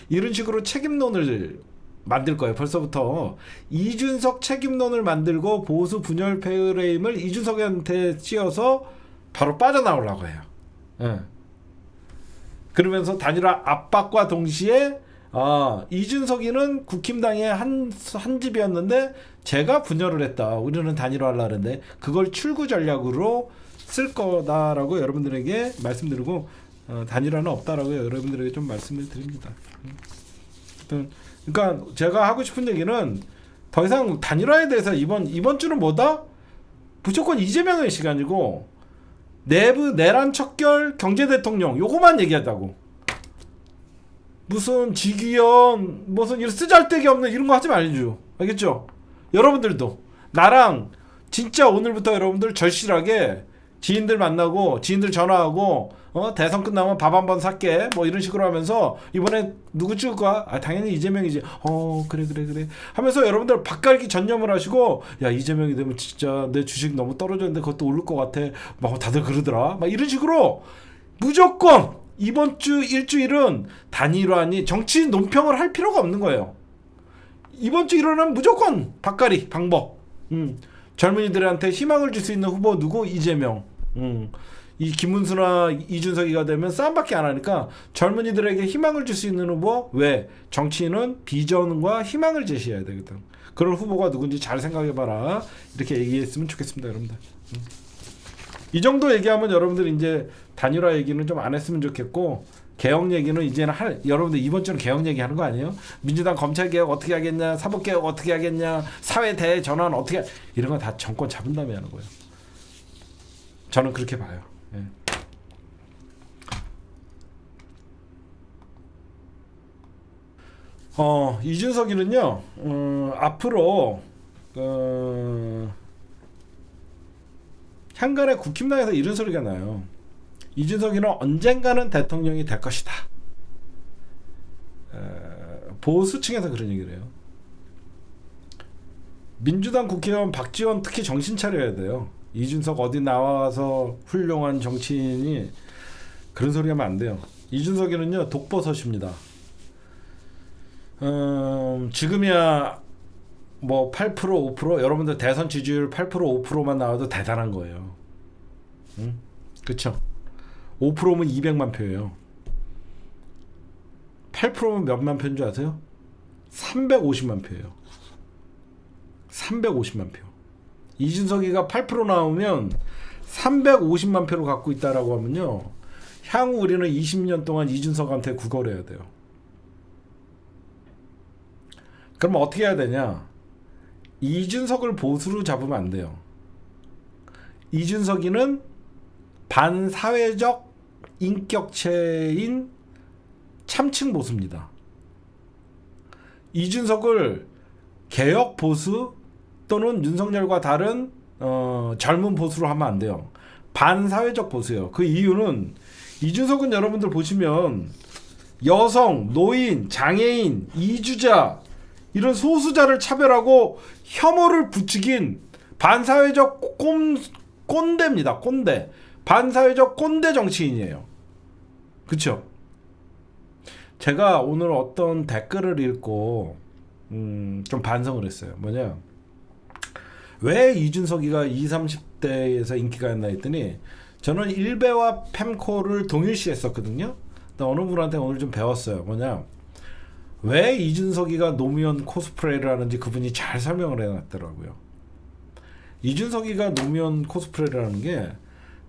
이런 식으로 책임론을 만들 거예요. 벌써부터 이준석 책임론을 만들고 보수 분열 프레임을 이준석한테 씌워서 바로 빠져나오려고 해요. 그러면서 단일화 압박과 동시에 이준석이는 국힘당의 한 집이었는데 제가 분열을 했다. 우리는 단일화하려고 하는데 그걸 출구 전략으로 쓸 거다라고 여러분들에게 말씀드리고 단일화는 없다라고 여러분들에게 좀 말씀을 드립니다. 그러니까 제가 하고 싶은 얘기는 더 이상 단일화에 대해서 이번 주는 뭐다? 무조건 이재명의 시간이고 내란 척결 경제 대통령 요거만 얘기하자고. 무슨 직위원 무슨 이런 쓰잘데기 없는 이런 거 하지 말죠. 알겠죠? 여러분들도 나랑 진짜 오늘부터 여러분들 절실하게 지인들 만나고 지인들 전화하고 대선 끝나면 밥 한번 살게 뭐 이런 식으로 하면서 이번에 누구 찍을 거야? 당연히 이재명이지. 그래 하면서 여러분들 밥갈기 전념을 하시고 야 이재명이 되면 진짜 내 주식 너무 떨어졌는데 그것도 오를 것 같아 막 다들 그러더라 막 이런 식으로 무조건 이번 주 일주일은 단일화니 정치 논평을 할 필요가 없는 거예요. 이번 주 일어나면 무조건 밥갈이 방법. 젊은이들한테 희망을 줄 수 있는 후보 누구? 이재명. 이 김문수나 이준석이가 되면 싸움밖에 안 하니까 젊은이들에게 희망을 줄 수 있는 후보. 왜? 정치인은 비전과 희망을 제시해야 되거든. 그런 후보가 누군지 잘 생각해봐라. 이렇게 얘기했으면 좋겠습니다, 여러분들. 이 정도 얘기하면 여러분들 이제 단일화 얘기는 좀 안 했으면 좋겠고 개혁 얘기는 이제는 여러분들 이번 주는 개혁 얘기하는 거 아니에요? 민주당 검찰 개혁 어떻게 하겠냐, 사법 개혁 어떻게 하겠냐, 사회 대전환 어떻게 이런 거 다 정권 잡은 다음에 하는 거예요. 저는 그렇게 봐요. 예. 이준석이는요 앞으로 향간의 국힘당에서 이런 소리가 나요. 이준석이는 언젠가는 대통령이 될 것이다. 보수층에서 그런 얘기를 해요. 민주당 국회의원 박지원 특히 정신 차려야 돼요. 이준석 어디 나와서 훌륭한 정치인이 그런 소리 하면 안 돼요. 이준석이는요 독버섯입니다. 지금이야 뭐 8% 5% 여러분들 대선 지지율 8% 5%만 나와도 대단한 거예요. 그쵸? 5%면 200만 표예요. 8%면 몇만 표인 줄 아세요? 350만 표예요. 350만 표. 이준석이가 8% 나오면 350만 표를 갖고 있다라고 하면요. 향후 우리는 20년 동안 이준석한테 구걸해야 돼요. 그럼 어떻게 해야 되냐? 이준석을 보수로 잡으면 안 돼요. 이준석이는 반사회적 인격체인 참칭 보수입니다. 이준석을 개혁 보수 또는 윤석열과 다른 젊은 보수로 하면 안 돼요. 반사회적 보수예요. 그 이유는 이준석은 여러분들 보시면 여성, 노인, 장애인, 이주자 이런 소수자를 차별하고 혐오를 부추긴 반사회적 꼰대입니다. 꼰대. 반사회적 꼰대 정치인이에요. 그쵸? 제가 오늘 어떤 댓글을 읽고 좀 반성을 했어요. 뭐냐? 왜 이준석이가 20, 30대에서 인기가 있나 했더니 저는 일베와 펜코를 동일시했었거든요. 어느 분한테 오늘 좀 배웠어요. 뭐냐? 왜 이준석이가 노무현 코스프레를 하는지 그분이 잘 설명을 해놨더라고요. 이준석이가 노무현 코스프레를 하는 게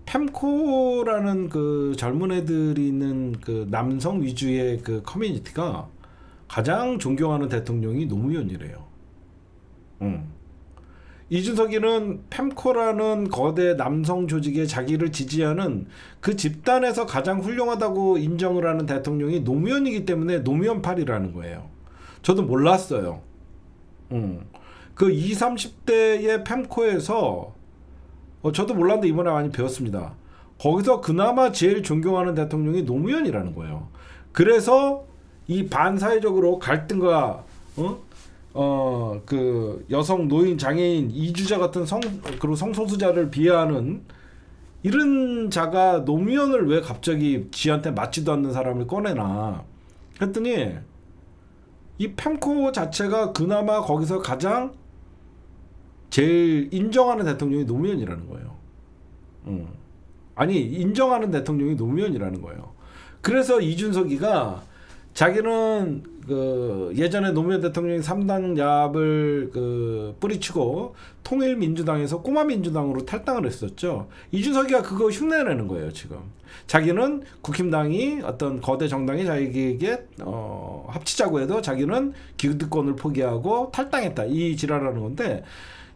펜코라는 그 젊은 애들이 있는 그 남성 위주의 그 커뮤니티가 가장 존경하는 대통령이 노무현이래요. 이준석이는 펜코라는 거대 남성 조직에 자기를 지지하는 그 집단에서 가장 훌륭하다고 인정을 하는 대통령이 노무현이기 때문에 노무현팔이라는 거예요. 저도 몰랐어요. 그 20, 30대의 펜코에서 저도 몰랐는데 이번에 많이 배웠습니다. 거기서 그나마 제일 존경하는 대통령이 노무현이라는 거예요. 그래서 이 반사회적으로 갈등과 그 여성, 노인, 장애인, 이주자 같은 그리고 성소수자를 비하하는 이런 자가 노무현을 왜 갑자기 지한테 맞지도 않는 사람을 꺼내나 했더니 이 펜코 자체가 그나마 거기서 가장 제일 인정하는 대통령이 노무현이라는 거예요. 아니 인정하는 대통령이 노무현이라는 거예요. 그래서 이준석이가 자기는 그 예전에 노무현 대통령이 3당 야합을 그 뿌리치고 통일민주당에서 꼬마민주당으로 탈당을 했었죠. 이준석이가 그거 흉내내는 거예요. 지금 자기는 국힘당이 어떤 거대 정당이 자기에게 합치자고 해도 자기는 기득권을 포기하고 탈당했다 이 지랄하는 건데,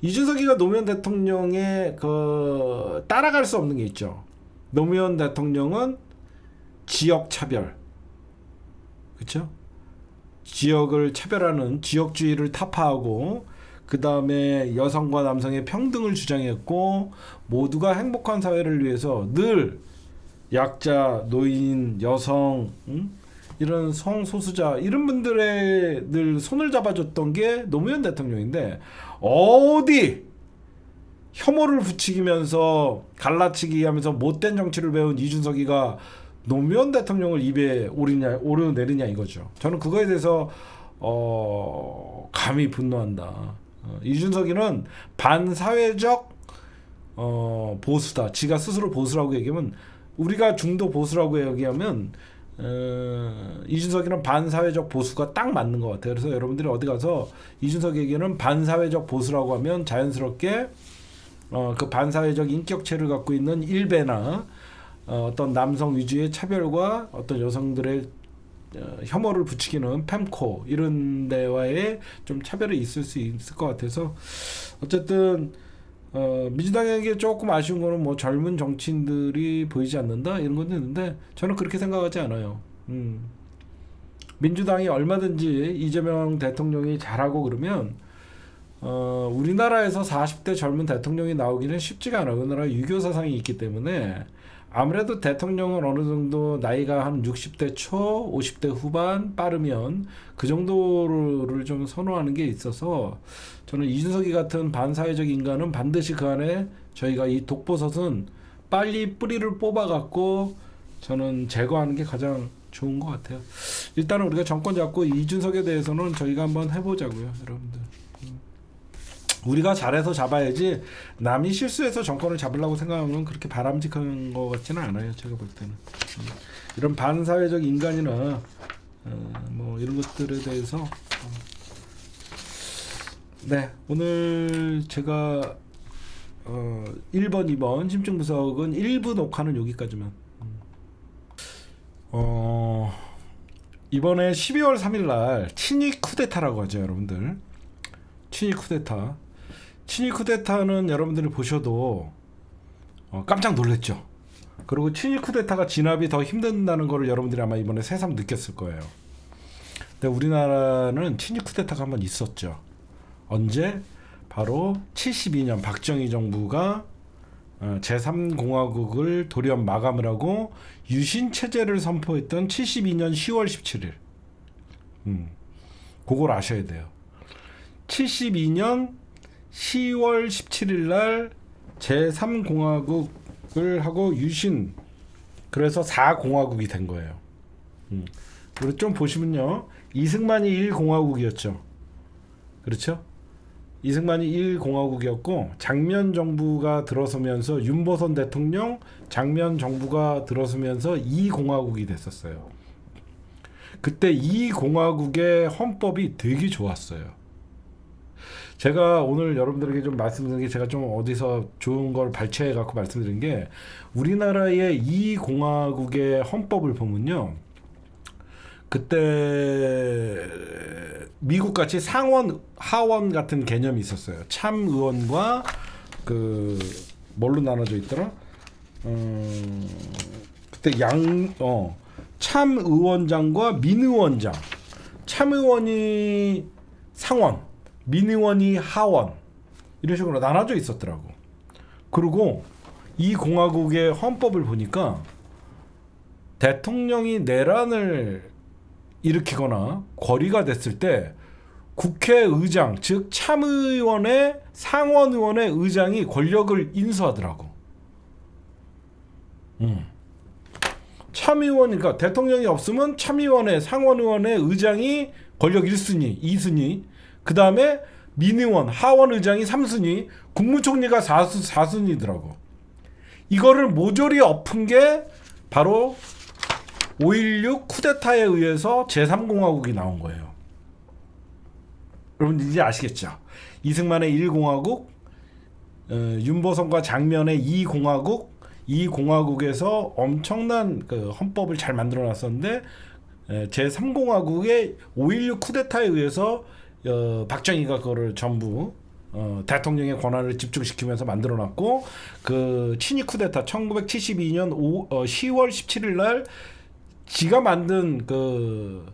이준석이가 노무현 대통령의 그 따라갈 수 없는 게 있죠. 노무현 대통령은 지역 차별, 그렇죠? 지역을 차별하는 지역주의를 타파하고 그 다음에 여성과 남성의 평등을 주장했고 모두가 행복한 사회를 위해서 늘 약자, 노인, 여성, 이런 성소수자 이런 분들의 늘 손을 잡아줬던 게 노무현 대통령인데, 어디 혐오를 부추기면서 갈라치기 하면서 못된 정치를 배운 이준석이가 노무현 대통령을 입에 오르내리냐 이거죠. 저는 그거에 대해서 감히 분노한다. 이준석이는 반사회적 보수다. 지가 스스로 보수라고 얘기하면, 우리가 중도 보수라고 얘기하면 이준석이는 반사회적 보수가 딱 맞는 것 같아요. 그래서 여러분들이 어디 가서 이준석에게는 반사회적 보수라고 하면 자연스럽게 그 반사회적 인격체를 갖고 있는 일베나 어떤 남성 위주의 차별과 어떤 여성들의 혐오를 부추기는 펜코 이런 데와의 좀 차별이 있을 수 있을 것 같아서, 어쨌든 민주당에게 조금 아쉬운 거는 뭐 젊은 정치인들이 보이지 않는다 이런 건 있는데, 저는 그렇게 생각하지 않아요. 민주당이 얼마든지 이재명 대통령이 잘하고 그러면 우리나라에서 40대 젊은 대통령이 나오기는 쉽지가 않아요. 우리나라 유교 사상이 있기 때문에 아무래도 대통령은 어느 정도 나이가 한 60대 초, 50대 후반 빠르면 그 정도를 좀 선호하는 게 있어서, 저는 이준석이 같은 반사회적 인간은 반드시 그 안에 저희가 이 독버섯은 빨리 뿌리를 뽑아갖고 저는 제거하는 게 가장 좋은 것 같아요. 일단은 우리가 정권 잡고 이준석에 대해서는 저희가 한번 해보자고요, 여러분들. 우리가 잘해서 잡아야지 남이 실수해서 정권을 잡으려고 생각하면 그렇게 바람직한 것 같지는 않아요. 제가 볼 때는 이런 반사회적 인간이나 뭐 이런 것들에 대해서 네, 오늘 제가 1번 2번 심층분석은 1부 녹화는 여기까지만. 이번에 12월 3일날 친위 쿠데타라고 하죠, 여러분들. 친위 쿠데타. 친위 쿠데타는 여러분들이 보셔도 깜짝 놀랐죠. 그리고 친위 쿠데타가 진압이 더 힘든다는 거를 여러분들이 아마 이번에 새삼 느꼈을 거예요. 근데 우리나라는 친위 쿠데타가 한번 있었죠. 언제? 바로 72년 박정희 정부가 제3공화국을 돌연 마감을 하고 유신체제를 선포했던 72년 10월 17일. 그걸 아셔야 돼요. 72년 10월 17일 날 제3공화국을 하고 유신, 그래서 4공화국이 된 거예요. 그리고 좀 보시면요, 이승만이 1공화국이었죠. 그렇죠? 이승만이 1공화국이었고 장면 정부가 들어서면서 윤보선 대통령 장면 정부가 들어서면서 2공화국이 됐었어요. 그때 2공화국의 헌법이 되게 좋았어요. 제가 오늘 여러분들에게 좀 말씀드린 게, 제가 좀 어디서 좋은 걸 발췌해 갖고 말씀드린 게, 우리나라의 2공화국의 헌법을 보면요, 그때 미국 같이 상원 하원 같은 개념이 있었어요. 참의원과 그 뭘로 나눠져 있더라? 그때 참의원장과 민의원장. 참의원이 상원, 민의원이 하원 이런 식으로 나눠져 있었더라고. 그리고 이 공화국의 헌법을 보니까 대통령이 내란을 일으키거나 거리가 됐을 때 국회의장, 즉 참의원의 상원의원의 의장이 권력을 인수하더라고. 참의원, 그러니까 대통령이 없으면 참의원의 상원의원의 의장이 권력 1순위, 2순위, 그 다음에 민의원, 하원의장이 3순위, 국무총리가 4순위더라고. 이거를 모조리 엎은 게 바로 5.16 쿠데타에 의해서 제3공화국이 나온 거예요. 여러분 이제 아시겠죠? 이승만의 1공화국, 윤보선과 장면의 2공화국, 이 공화국에서 엄청난 그 헌법을 잘 만들어놨었는데 제3공화국의 5.16 쿠데타에 의해서 박정희가 그거를 전부 대통령의 권한을 집중시키면서 만들어놨고, 그 친위 쿠데타 1972년 10월 17일 날 지가 만든 그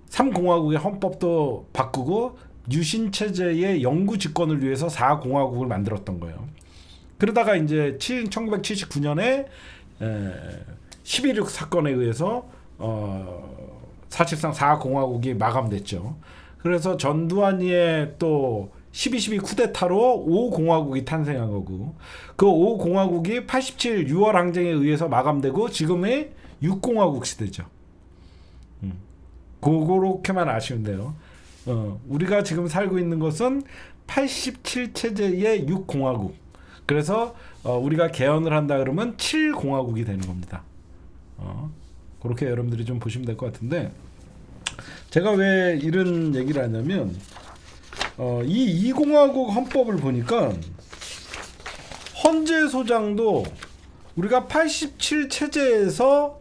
3공화국의 헌법도 바꾸고 유신 체제의 영구 집권을 위해서 4공화국을 만들었던 거예요. 그러다가 이제 1979년에 11.6 사건에 의해서 사실상 4공화국이 마감됐죠. 그래서 전두환이의 또 12.12 쿠데타로 5공화국이 탄생한 거고, 그 5공화국이 87 6월 항쟁에 의해서 마감되고 지금의 6공화국 시대죠. 그렇게만 아시면 돼요. 우리가 지금 살고 있는 것은 87 체제의 6공화국. 그래서 우리가 개헌을 한다 그러면 7공화국이 되는 겁니다. 그렇게 여러분들이 좀 보시면 될 것 같은데, 제가 왜 이런 얘기를 하냐면 이 2공화국 헌법을 보니까 헌재소장도 우리가 87 체제에서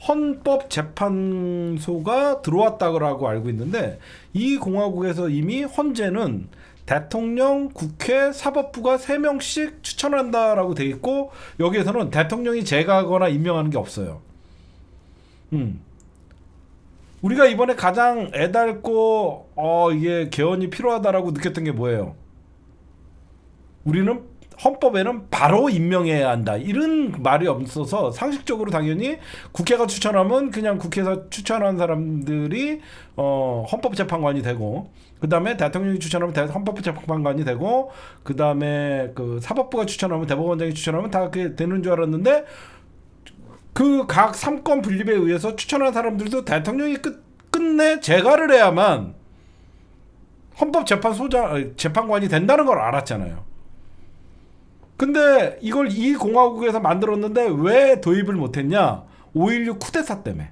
헌법재판소가 들어왔다고 알고 있는데, 이 공화국에서 이미 헌재는 대통령, 국회, 사법부가 3명씩 추천한다라고 돼 있고, 여기에서는 대통령이 제거하거나 임명하는 게 없어요. 우리가 이번에 가장 애달고 이게 개헌이 필요하다라고 느꼈던 게 뭐예요? 우리는 헌법에는 바로 임명해야 한다 이런 말이 없어서 상식적으로 당연히 국회가 추천하면 그냥 국회에서 추천한 사람들이 헌법재판관이 되고, 그 다음에 대통령이 추천하면 헌법재판관이 되고, 그 다음에 그 사법부가 추천하면 대법원장이 추천하면 다 그렇게 되는 줄 알았는데, 그 각 3권 분립에 의해서 추천한 사람들도 대통령이 끝내 재가를 해야만 재판관이 된다는 걸 알았잖아요. 근데 이걸 이 공화국에서 만들었는데 왜 도입을 못했냐? 5.16 쿠데타 때문에.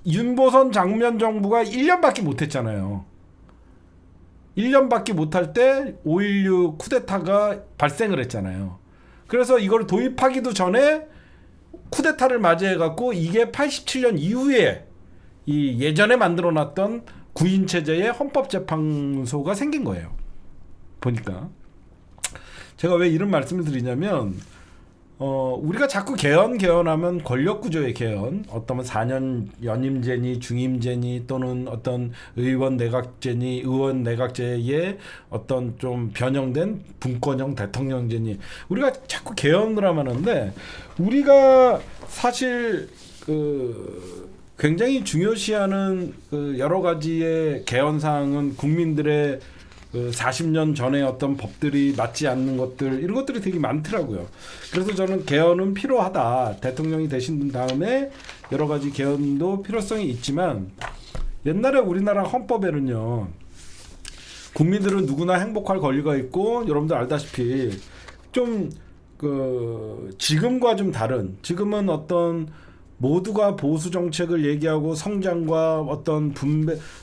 윤보선 장면 정부가 1년밖에 못했잖아요. 1년밖에 못할 때 5.16 쿠데타가 발생을 했잖아요. 그래서 이걸 도입하기도 전에 쿠데타를 맞이해갖고 이게 87년 이후에 이 예전에 만들어놨던 구인체제의 헌법재판소가 생긴 거예요. 보니까. 제가 왜 이런 말씀을 드리냐면 우리가 자꾸 개헌하면 권력구조의 개헌, 어떤 4년 연임제니 중임제니 또는 어떤 의원 내각제의 어떤 좀 변형된 분권형 대통령제니, 우리가 자꾸 개헌을 하는데, 우리가 사실 굉장히 중요시하는 여러 가지의 개헌 사항은 국민들의 40년 전에 어떤 법들이 맞지 않는 것들, 이런 것들이 되게 많더라고요. 그래서 저는 개헌은 필요하다. 대통령이 되신 다음에 여러 가지 개헌도 필요성이 있지만, 옛날에 우리나라 헌법에는요, 국민들은 누구나 행복할 권리가 있고, 여러분들 알다시피 좀 지금과 좀 다른, 지금은 어떤 모두가 보수 정책을 얘기하고 성장과 어떤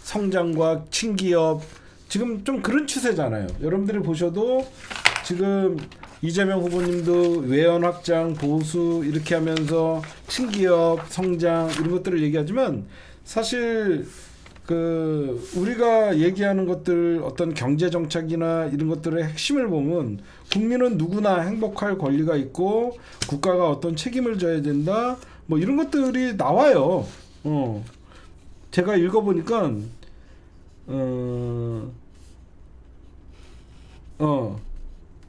성장과 친기업, 지금 좀 그런 추세잖아요. 여러분들이 보셔도 지금 이재명 후보님도 외연 확장, 보수 이렇게 하면서 친기업, 성장 이런 것들을 얘기하지만, 사실 우리가 얘기하는 것들 어떤 경제 정책이나 이런 것들의 핵심을 보면 국민은 누구나 행복할 권리가 있고 국가가 어떤 책임을 져야 된다. 뭐 이런 것들이 나와요. 제가 읽어보니까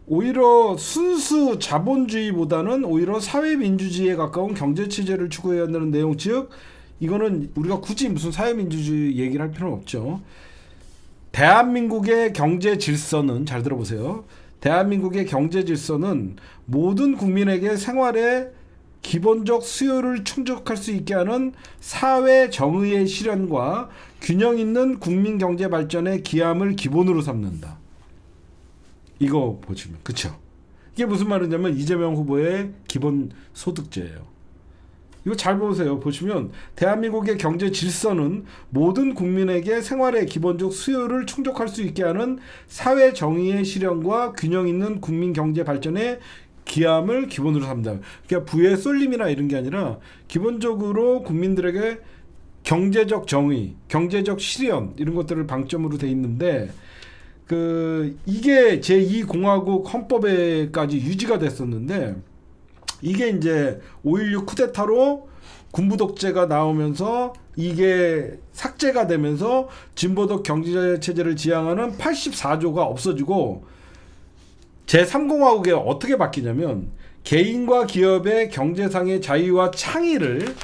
오히려 순수 자본주의보다는 오히려 사회민주주의에 가까운 경제체제를 추구해야 한다는 내용. 즉 이거는 우리가 굳이 무슨 사회민주주의 얘기를 할 필요는 없죠. 대한민국의 경제 질서는, 잘 들어보세요, 대한민국의 경제 질서는 모든 국민에게 생활의 기본적 수요를 충족할 수 있게 하는 사회 정의의 실현과 균형 있는 국민 경제 발전의 기함을 기본으로 삼는다. 이거 보시면, 그쵸? 이게 무슨 말이냐면 이재명 후보의 기본 소득제예요. 이거 잘 보세요. 보시면 대한민국의 경제 질서는 모든 국민에게 생활의 기본적 수요를 충족할 수 있게 하는 사회 정의의 실현과 균형 있는 국민 경제 발전의 기함을 기본으로 삼는다. 그러니까 부의 쏠림이나 이런 게 아니라 기본적으로 국민들에게 경제적 정의, 경제적 실현 이런 것들을 방점으로 돼 있는데 이게 제2공화국 헌법에까지 유지가 됐었는데 이게 이제 5.16 쿠데타로 군부 독재가 나오면서 이게 삭제가 되면서 진보적 경제 체제를 지향하는 84조가 없어지고 제3공화국에 어떻게 바뀌냐면 개인과 기업의 경제상의 자유와 창의를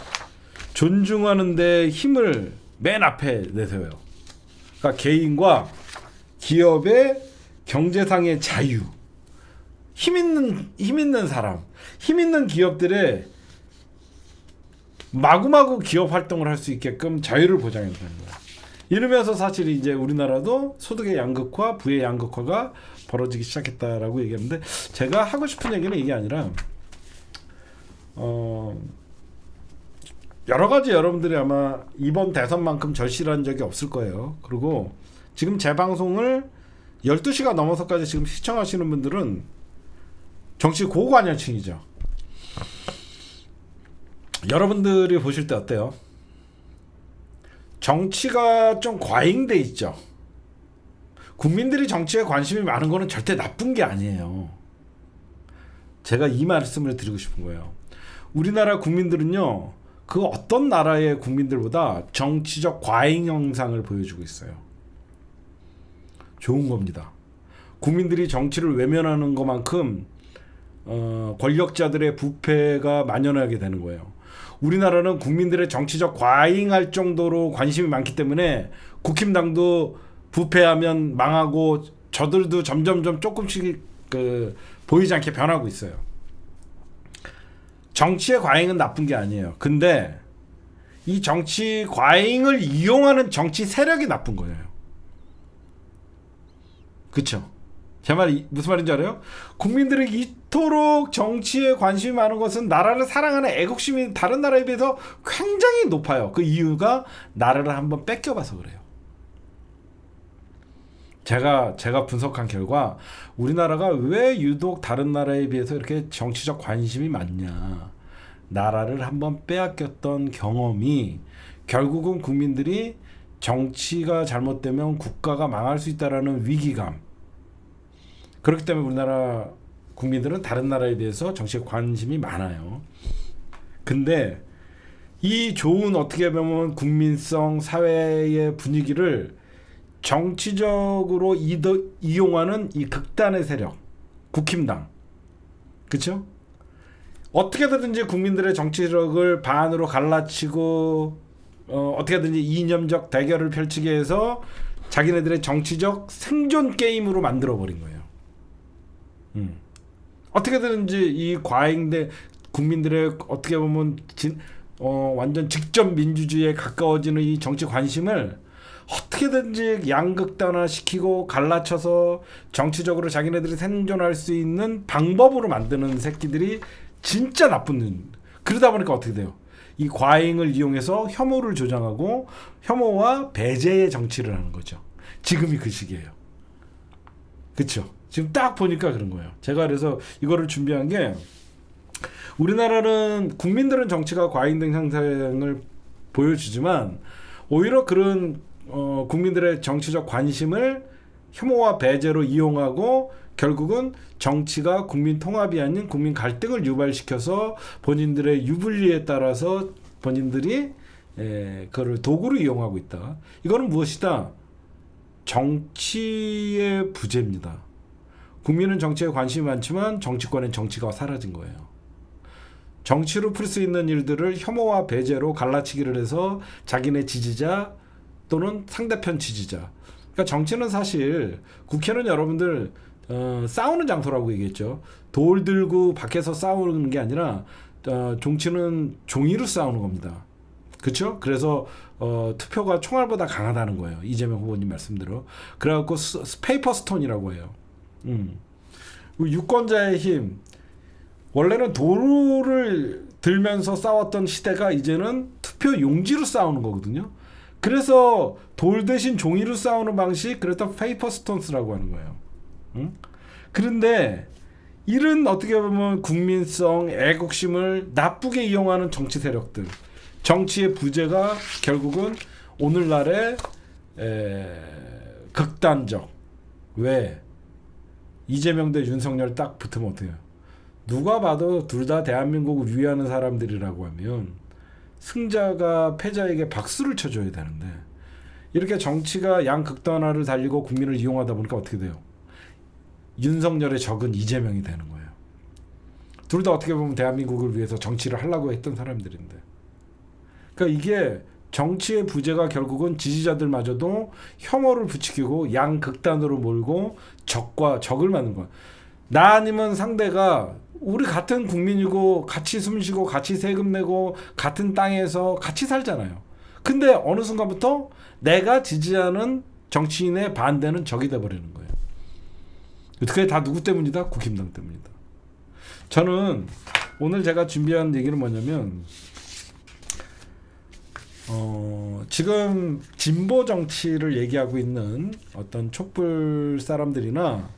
존중하는 데 힘을 맨 앞에 내세워요. 그러니까 개인과 기업의 경제상의 자유, 힘 있는 사람, 힘 있는 기업들의 마구마구 기업 활동을 할 수 있게끔 자유를 보장해 주는 거야. 이러면서 사실 이제 우리나라도 소득의 양극화, 부의 양극화가 벌어지기 시작했다라고 얘기하는데, 제가 하고 싶은 얘기는 이게 아니라 여러 가지 여러분들이 아마 이번 대선만큼 절실한 적이 없을 거예요. 그리고 지금 제 방송을 12시가 넘어서까지 지금 시청하시는 분들은 정치 고관여층이죠. 여러분들이 보실 때 어때요? 정치가 좀 과잉돼 있죠. 국민들이 정치에 관심이 많은 거는 절대 나쁜 게 아니에요. 제가 이 말씀을 드리고 싶은 거예요. 우리나라 국민들은요, 그 어떤 나라의 국민들보다 정치적 과잉 현상을 보여주고 있어요. 좋은 겁니다. 국민들이 정치를 외면하는 것만큼 권력자들의 부패가 만연하게 되는 거예요. 우리나라는 국민들의 정치적 과잉할 정도로 관심이 많기 때문에 국힘당도 부패하면 망하고 저들도 점점점 조금씩 보이지 않게 변하고 있어요. 정치의 과잉은 나쁜 게 아니에요. 근데 이 정치 과잉을 이용하는 정치 세력이 나쁜 거예요. 그쵸? 제 말이 무슨 말인지 알아요? 국민들이 이토록 정치에 관심이 많은 것은 나라를 사랑하는 애국심이 다른 나라에 비해서 굉장히 높아요. 그 이유가 나라를 한번 뺏겨봐서 그래요. 제가 분석한 결과 우리나라가 왜 유독 다른 나라에 비해서 이렇게 정치적 관심이 많냐, 나라를 한번 빼앗겼던 경험이 결국은 국민들이 정치가 잘못되면 국가가 망할 수 있다라는 위기감, 그렇기 때문에 우리나라 국민들은 다른 나라에 대해서 정치에 관심이 많아요. 근데 이 좋은, 어떻게 보면 국민성 사회의 분위기를 정치적으로 이용하는 이 극단의 세력, 국힘당, 그렇죠? 어떻게든지 국민들의 정치력을 반으로 갈라치고 어떻게든지 이념적 대결을 펼치게 해서 자기네들의 정치적 생존 게임으로 만들어버린 거예요. 어떻게든지 이 과잉된 국민들의 어떻게 보면 완전 직접 민주주의에 가까워지는 이 정치 관심을 어떻게든지 양극단화시키고 갈라쳐서 정치적으로 자기네들이 생존할 수 있는 방법으로 만드는 새끼들이 진짜 나쁜. 그러다 보니까 어떻게 돼요? 이 과잉을 이용해서 혐오를 조장하고 혐오와 배제의 정치를 하는 거죠. 지금이 그 시기예요. 그렇죠? 지금 딱 보니까 그런 거예요. 제가 그래서 이거를 준비한 게, 우리나라는 국민들은 정치가 과잉된 현상을 보여주지만 오히려 그런 국민들의 정치적 관심을 혐오와 배제로 이용하고 결국은 정치가 국민 통합이 아닌 국민 갈등을 유발시켜서 본인들의 유불리에 따라서 본인들이 그걸 도구로 이용하고 있다. 이거는 무엇이다? 정치의 부재입니다. 국민은 정치에 관심이 많지만 정치권엔 정치가 사라진 거예요. 정치로 풀 수 있는 일들을 혐오와 배제로 갈라치기를 해서 자기네 지지자 또는 상대편 지지자. 그러니까 정치는 사실 국회는 여러분들 싸우는 장소라고 얘기했죠. 돌 들고 밖에서 싸우는 게 아니라 정치는 종이로 싸우는 겁니다. 그렇죠? 그래서 투표가 총알보다 강하다는 거예요. 이재명 후보님 말씀대로. 그래갖고 페이퍼 스톤이라고 해요. 유권자의 힘. 원래는 돌을 들면서 싸웠던 시대가 이제는 투표 용지로 싸우는 거거든요. 그래서 돌 대신 종이로 싸우는 방식, 그래서 페이퍼 스톤스라고 하는 거예요. 그런데 이런 어떻게 보면 국민성, 애국심을 나쁘게 이용하는 정치 세력들, 정치의 부재가 결국은 오늘날의 극단적. 왜? 이재명 대 윤석열 딱 붙으면 어때요? 누가 봐도 둘 다 대한민국을 위하는 사람들이라고 하면 승자가 패자에게 박수를 쳐줘야 되는데, 이렇게 정치가 양극단화를 달리고 국민을 이용하다 보니까 어떻게 돼요? 윤석열의 적은 이재명이 되는 거예요. 둘 다 어떻게 보면 대한민국을 위해서 정치를 하려고 했던 사람들인데, 그러니까 이게 정치의 부재가 결국은 지지자들마저도 혐오를 부추기고 양극단으로 몰고 적을 만든 거야. 나 아니면 상대가 우리 같은 국민이고 같이 숨쉬고 같이 세금 내고 같은 땅에서 같이 살잖아요. 근데 어느 순간부터 내가 지지하는 정치인의 반대는 적이 돼버리는 거예요. 그게 다 누구 때문이다? 국힘당 때문이다. 저는 오늘 제가 준비한 얘기는 뭐냐면 지금 진보 정치를 얘기하고 있는 어떤 촛불 사람들이나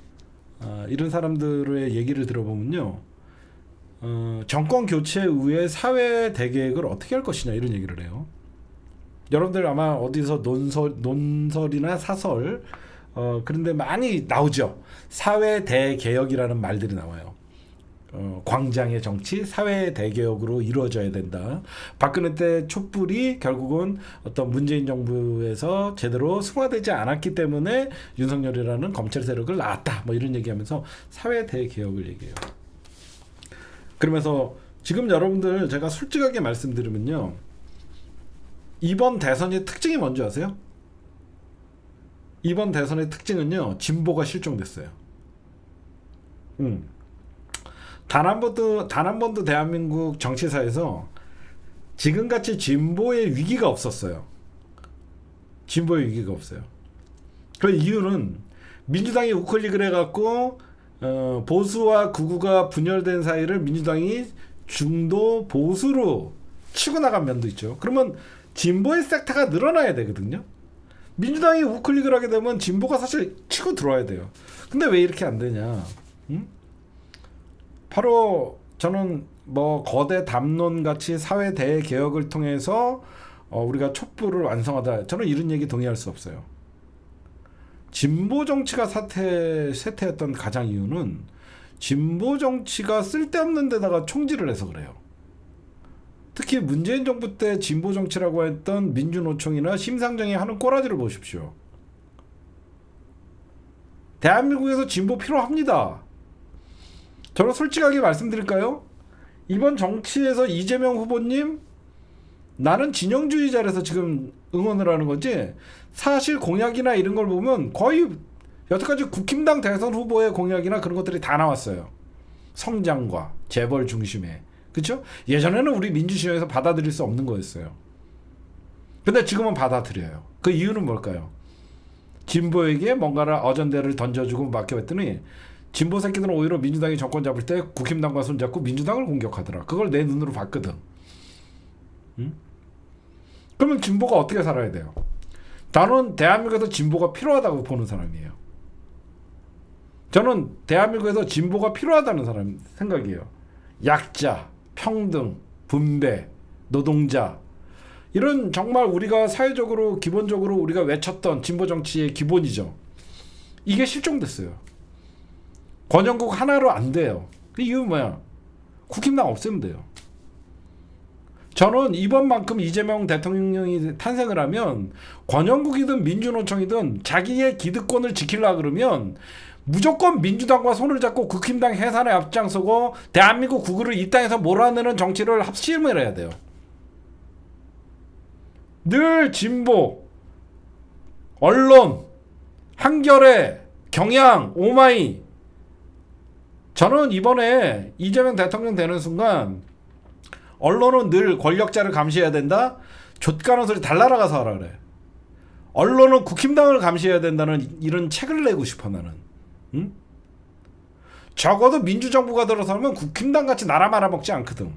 이런 사람들의 얘기를 들어보면요, 정권 교체 후에 사회 대계획을 어떻게 할 것이냐 이런 얘기를 해요. 여러분들 아마 어디서 논설이나 사설 그런데 많이 나오죠. 사회 대개혁이라는 말들이 나와요. 광장의 정치, 사회 대개혁으로 이루어져야 된다. 박근혜 때 촛불이 결국은 어떤 문재인 정부에서 제대로 승화되지 않았기 때문에 윤석열이라는 검찰 세력을 낳았다. 뭐 이런 얘기하면서 사회 대개혁을 얘기해요. 그러면서 지금 여러분들 제가 솔직하게 말씀드리면요, 이번 대선의 특징이 뭔지 아세요? 이번 대선의 특징은요, 진보가 실종됐어요. 단 한 번도 대한민국 정치사에서 지금같이 진보의 위기가 없었어요. 진보의 위기가 없어요. 그 이유는 민주당이 우클릭을 해갖고 보수와 극우가 분열된 사이를 민주당이 중도 보수로 치고 나간 면도 있죠. 그러면 진보의 섹터가 늘어나야 되거든요. 민주당이 우클릭을 하게 되면 진보가 사실 치고 들어와야 돼요. 근데 왜 이렇게 안 되냐? 바로 저는 뭐 거대 담론같이 사회 대개혁을 통해서 우리가 촛불을 완성하다, 저는 이런 얘기 동의할 수 없어요. 진보 정치가 쇠퇴했던 가장 이유는 진보 정치가 쓸데없는 데다가 총질을 해서 그래요. 특히 문재인 정부 때 진보 정치라고 했던 민주노총이나 심상정이 하는 꼬라지를 보십시오. 대한민국에서 진보 필요합니다. 저는 솔직하게 말씀드릴까요? 이번 정치에서 이재명 후보님, 나는 진영주의자라서 지금 응원을 하는 거지, 사실 공약이나 이런 걸 보면 거의 여태까지 국힘당 대선 후보의 공약이나 그런 것들이 다 나왔어요. 성장과 재벌 중심의, 그렇죠? 예전에는 우리 민주시장에서 받아들일 수 없는 거였어요. 근데 지금은 받아들여요. 그 이유는 뭘까요? 진보에게 뭔가를 어전대를 던져주고 맡겨봤더니 진보 새끼들은 오히려 민주당이 정권 잡을 때 국힘당과 손잡고 민주당을 공격하더라. 그걸 내 눈으로 봤거든. 그러면 진보가 어떻게 살아야 돼요? 나는 대한민국에서 진보가 필요하다고 보는 사람이에요. 저는 대한민국에서 진보가 필요하다는 사람 생각이에요. 약자, 평등, 분배, 노동자, 이런 정말 우리가 사회적으로 기본적으로 우리가 외쳤던 진보 정치의 기본이죠. 이게 실종됐어요. 권영국 하나로 안 돼요. 그 이유는 뭐야? 국힘당 없애면 돼요. 저는 이번만큼 이재명 대통령이 탄생을 하면 권영국이든 민주노총이든 자기의 기득권을 지키려고 그러면 무조건 민주당과 손을 잡고 국힘당 해산에 앞장서고 대한민국 구구를 이 땅에서 몰아내는 정치를 합심을 해야 돼요. 늘 진보, 언론, 한겨레, 경향, 오마이. 저는 이번에 이재명 대통령 되는 순간 언론은 늘 권력자를 감시해야 된다? 좆가는 소리 달나라가서 하라 그래. 언론은 국힘당을 감시해야 된다는 이런 책을 내고 싶어 나는. 응? 적어도 민주정부가 들어서면 국힘당 같이 나라 말아먹지 않거든.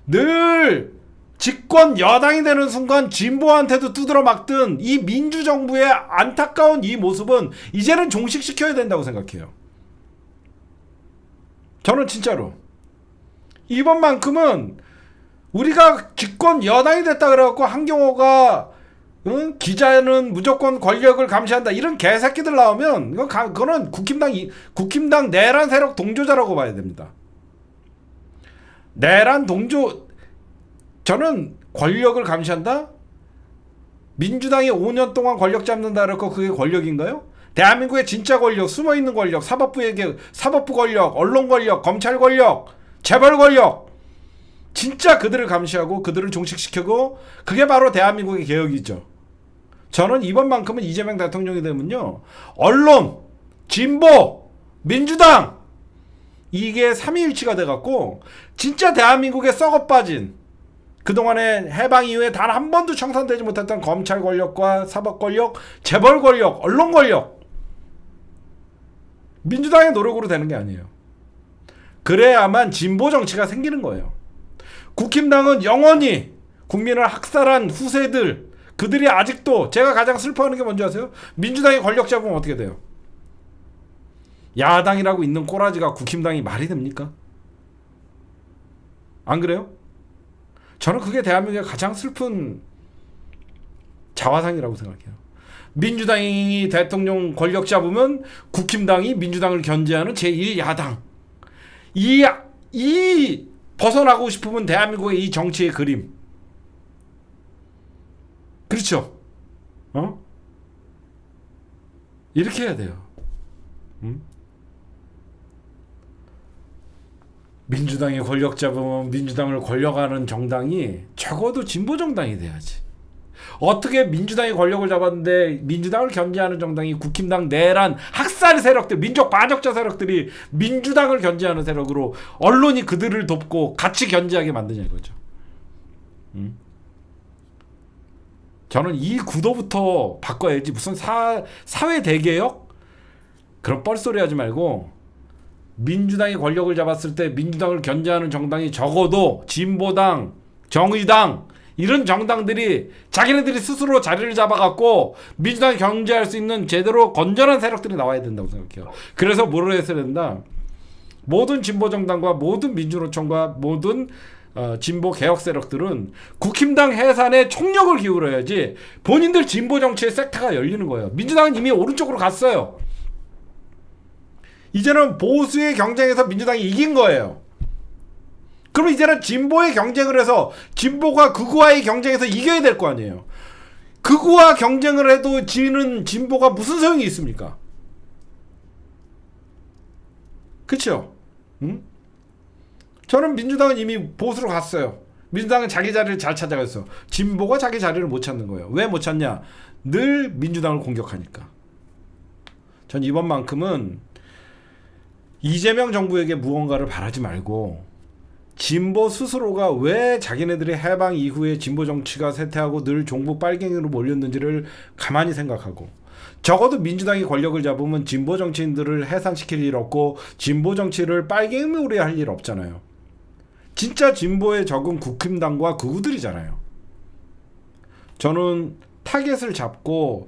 늘 집권 여당이 되는 순간 진보한테도 두드러 막던 이 민주정부의 안타까운 이 모습은 이제는 종식시켜야 된다고 생각해요. 저는 진짜로 이번만큼은 우리가 집권 여당이 됐다 그래갖고 한경호가 기자는 무조건 권력을 감시한다 이런 개새끼들 나오면 그거는 국힘당 내란 세력 동조자라고 봐야 됩니다. 내란 동조. 저는 권력을 감시한다? 민주당이 5년 동안 권력 잡는다 그랬고 그게 권력인가요? 대한민국의 진짜 권력, 숨어있는 권력, 사법부 권력, 언론 권력, 검찰 권력, 재벌 권력, 진짜 그들을 감시하고 그들을 종식시키고 그게 바로 대한민국의 개혁이죠. 저는 이번만큼은 이재명 대통령이 되면요, 언론, 진보, 민주당 이게 삼위일치가 돼갖고 진짜 대한민국에 썩어빠진 그동안에 해방 이후에 단 한 번도 청산되지 못했던 검찰 권력과 사법 권력, 재벌 권력, 언론 권력, 민주당의 노력으로 되는 게 아니에요. 그래야만 진보 정치가 생기는 거예요. 국힘당은 영원히 국민을 학살한 후세들, 그들이 아직도, 제가 가장 슬퍼하는 게 뭔지 아세요? 민주당이 권력 잡으면 어떻게 돼요? 야당이라고 있는 꼬라지가 국힘당이 말이 됩니까? 안 그래요? 저는 그게 대한민국의 가장 슬픈 자화상이라고 생각해요. 민주당이 대통령 권력 잡으면 국힘당이 민주당을 견제하는 제1야당. 이 벗어나고 싶으면 대한민국의 이 정치의 그림. 그렇죠? 이렇게 해야 돼요. 민주당이 권력 잡으면 민주당을 권력하는 정당이 적어도 진보 정당이 돼야지. 어떻게 민주당이 권력을 잡았는데 민주당을 견제하는 정당이 국힘당 내란 학살 세력들, 민족 반역자 세력들이 민주당을 견제하는 세력으로 언론이 그들을 돕고 같이 견제하게 만드냐 이거죠. 저는 이 구도부터 바꿔야지. 무슨 사회 대개혁? 그런 뻘소리 하지 말고 민주당이 권력을 잡았을 때 민주당을 견제하는 정당이 적어도 진보당, 정의당 이런 정당들이 자기네들이 스스로 자리를 잡아갖고 민주당이 견제할 수 있는 제대로 건전한 세력들이 나와야 된다고 생각해요. 그래서 뭐를 했어야 된다? 모든 진보 정당과 모든 민주노총과 모든 진보 개혁 세력들은 국힘당 해산에 총력을 기울여야지 본인들 진보 정치의 섹터가 열리는 거예요. 민주당은 이미 오른쪽으로 갔어요. 이제는 보수의 경쟁에서 민주당이 이긴 거예요. 그럼 이제는 진보의 경쟁을 해서 진보가 극우와의 경쟁에서 이겨야 될 거 아니에요. 극우와 경쟁을 해도 지는 진보가 무슨 소용이 있습니까? 그렇죠? 저는 민주당은 이미 보수로 갔어요. 민주당은 자기 자리를 잘 찾아갔어. 진보가 자기 자리를 못 찾는 거예요. 왜 못 찾냐? 늘 민주당을 공격하니까. 전 이번만큼은 이재명 정부에게 무언가를 바라지 말고 진보 스스로가 왜 자기네들이 해방 이후에 진보 정치가 쇠퇴하고 늘 종북 빨갱이로 몰렸는지를 가만히 생각하고, 적어도 민주당이 권력을 잡으면 진보 정치인들을 해산시킬 일 없고 진보 정치를 빨갱이몰이 할 일 없잖아요. 진짜 진보의 적은 국힘당과 극우들이잖아요. 저는 타겟을 잡고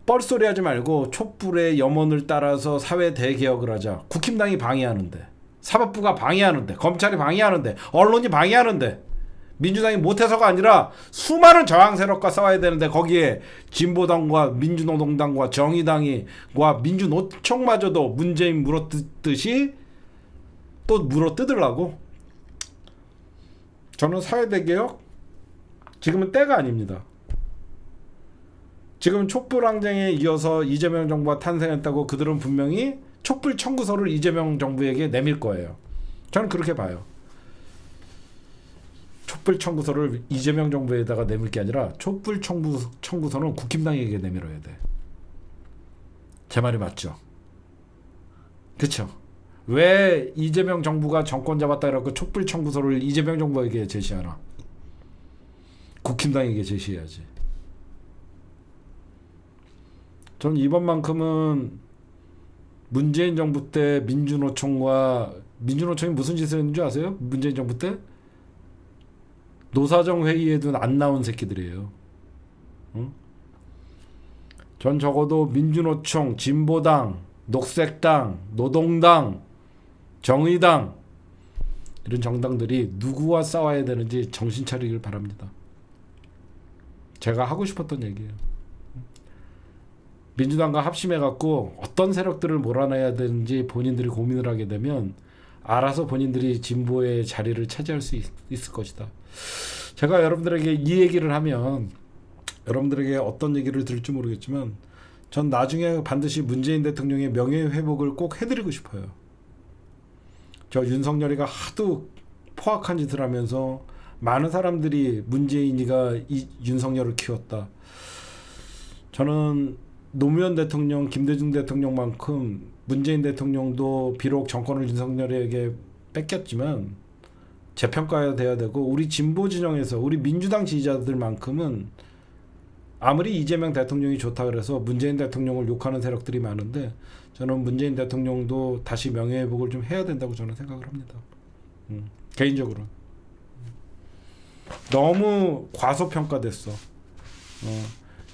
뻘소리 하지 말고 촛불의 염원을 따라서 사회 대개혁을 하자. 국힘당이 방해하는데, 사법부가 방해하는데, 검찰이 방해하는데, 언론이 방해하는데, 민주당이 못해서가 아니라 수많은 저항 세력과 싸워야 되는데 거기에 진보당과 민주노동당과 정의당과 민주노총마저도 문재인 물어뜯듯이 또 물어뜯으려고. 저는 사회대개혁 지금은 때가 아닙니다. 지금 촛불항쟁에 이어서 이재명 정부가 탄생했다고 그들은 분명히 촛불 청구서를 이재명 정부에게 내밀 거예요. 저는 그렇게 봐요. 촛불 청구서를 이재명 정부에다가 내밀 게 아니라 촛불 청구서는 국힘당에게 내밀어야 돼. 제 말이 맞죠? 그쵸? 왜 이재명 정부가 정권 잡았다 그래갖고 촛불 청구서를 이재명 정부에게 제시하나? 국힘당에게 제시해야지. 저는 이번만큼은 문재인 정부 때 민주노총이 무슨 짓을 했는지 아세요? 문재인 정부 때 노사정 회의에도 안 나온 새끼들이에요. 응? 전 적어도 민주노총, 진보당, 녹색당, 노동당, 정의당 이런 정당들이 누구와 싸워야 되는지 정신 차리길 바랍니다. 제가 하고 싶었던 얘기예요. 민주당과 합심해갖고 어떤 세력들을 몰아내야 되는지 본인들이 고민을 하게 되면 알아서 본인들이 진보의 자리를 차지할 수 있을 것이다. 제가 여러분들에게 이 얘기를 하면 여러분들에게 어떤 얘기를 들을지 모르겠지만 전 나중에 반드시 문재인 대통령의 명예회복을 꼭 해드리고 싶어요. 저 윤석열이가 하도 포악한 짓을 하면서 많은 사람들이 문재인이가 이 윤석열을 키웠다. 저는 노무현 대통령, 김대중 대통령만큼 문재인 대통령도 비록 정권을 윤석열에게 뺏겼지만 재평가해야 되고 우리 진보 진영에서 우리 민주당 지지자들만큼은 아무리 이재명 대통령이 좋다 그래서 문재인 대통령을 욕하는 세력들이 많은데 저는 문재인 대통령도 다시 명예회복을 좀 해야 된다고 저는 생각을 합니다. 개인적으로 너무 과소평가됐어.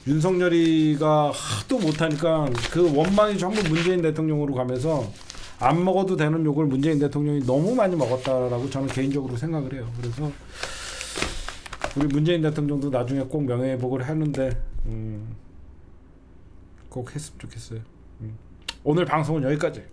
윤석열이가 하도 못하니까 그 원망이 전부 문재인 대통령으로 가면서 안 먹어도 되는 욕을 문재인 대통령이 너무 많이 먹었다라고 저는 개인적으로 생각을 해요. 그래서 우리 문재인 대통령도 나중에 꼭 명예회복을 하는데 꼭 했으면 좋겠어요. 오늘 방송은 여기까지.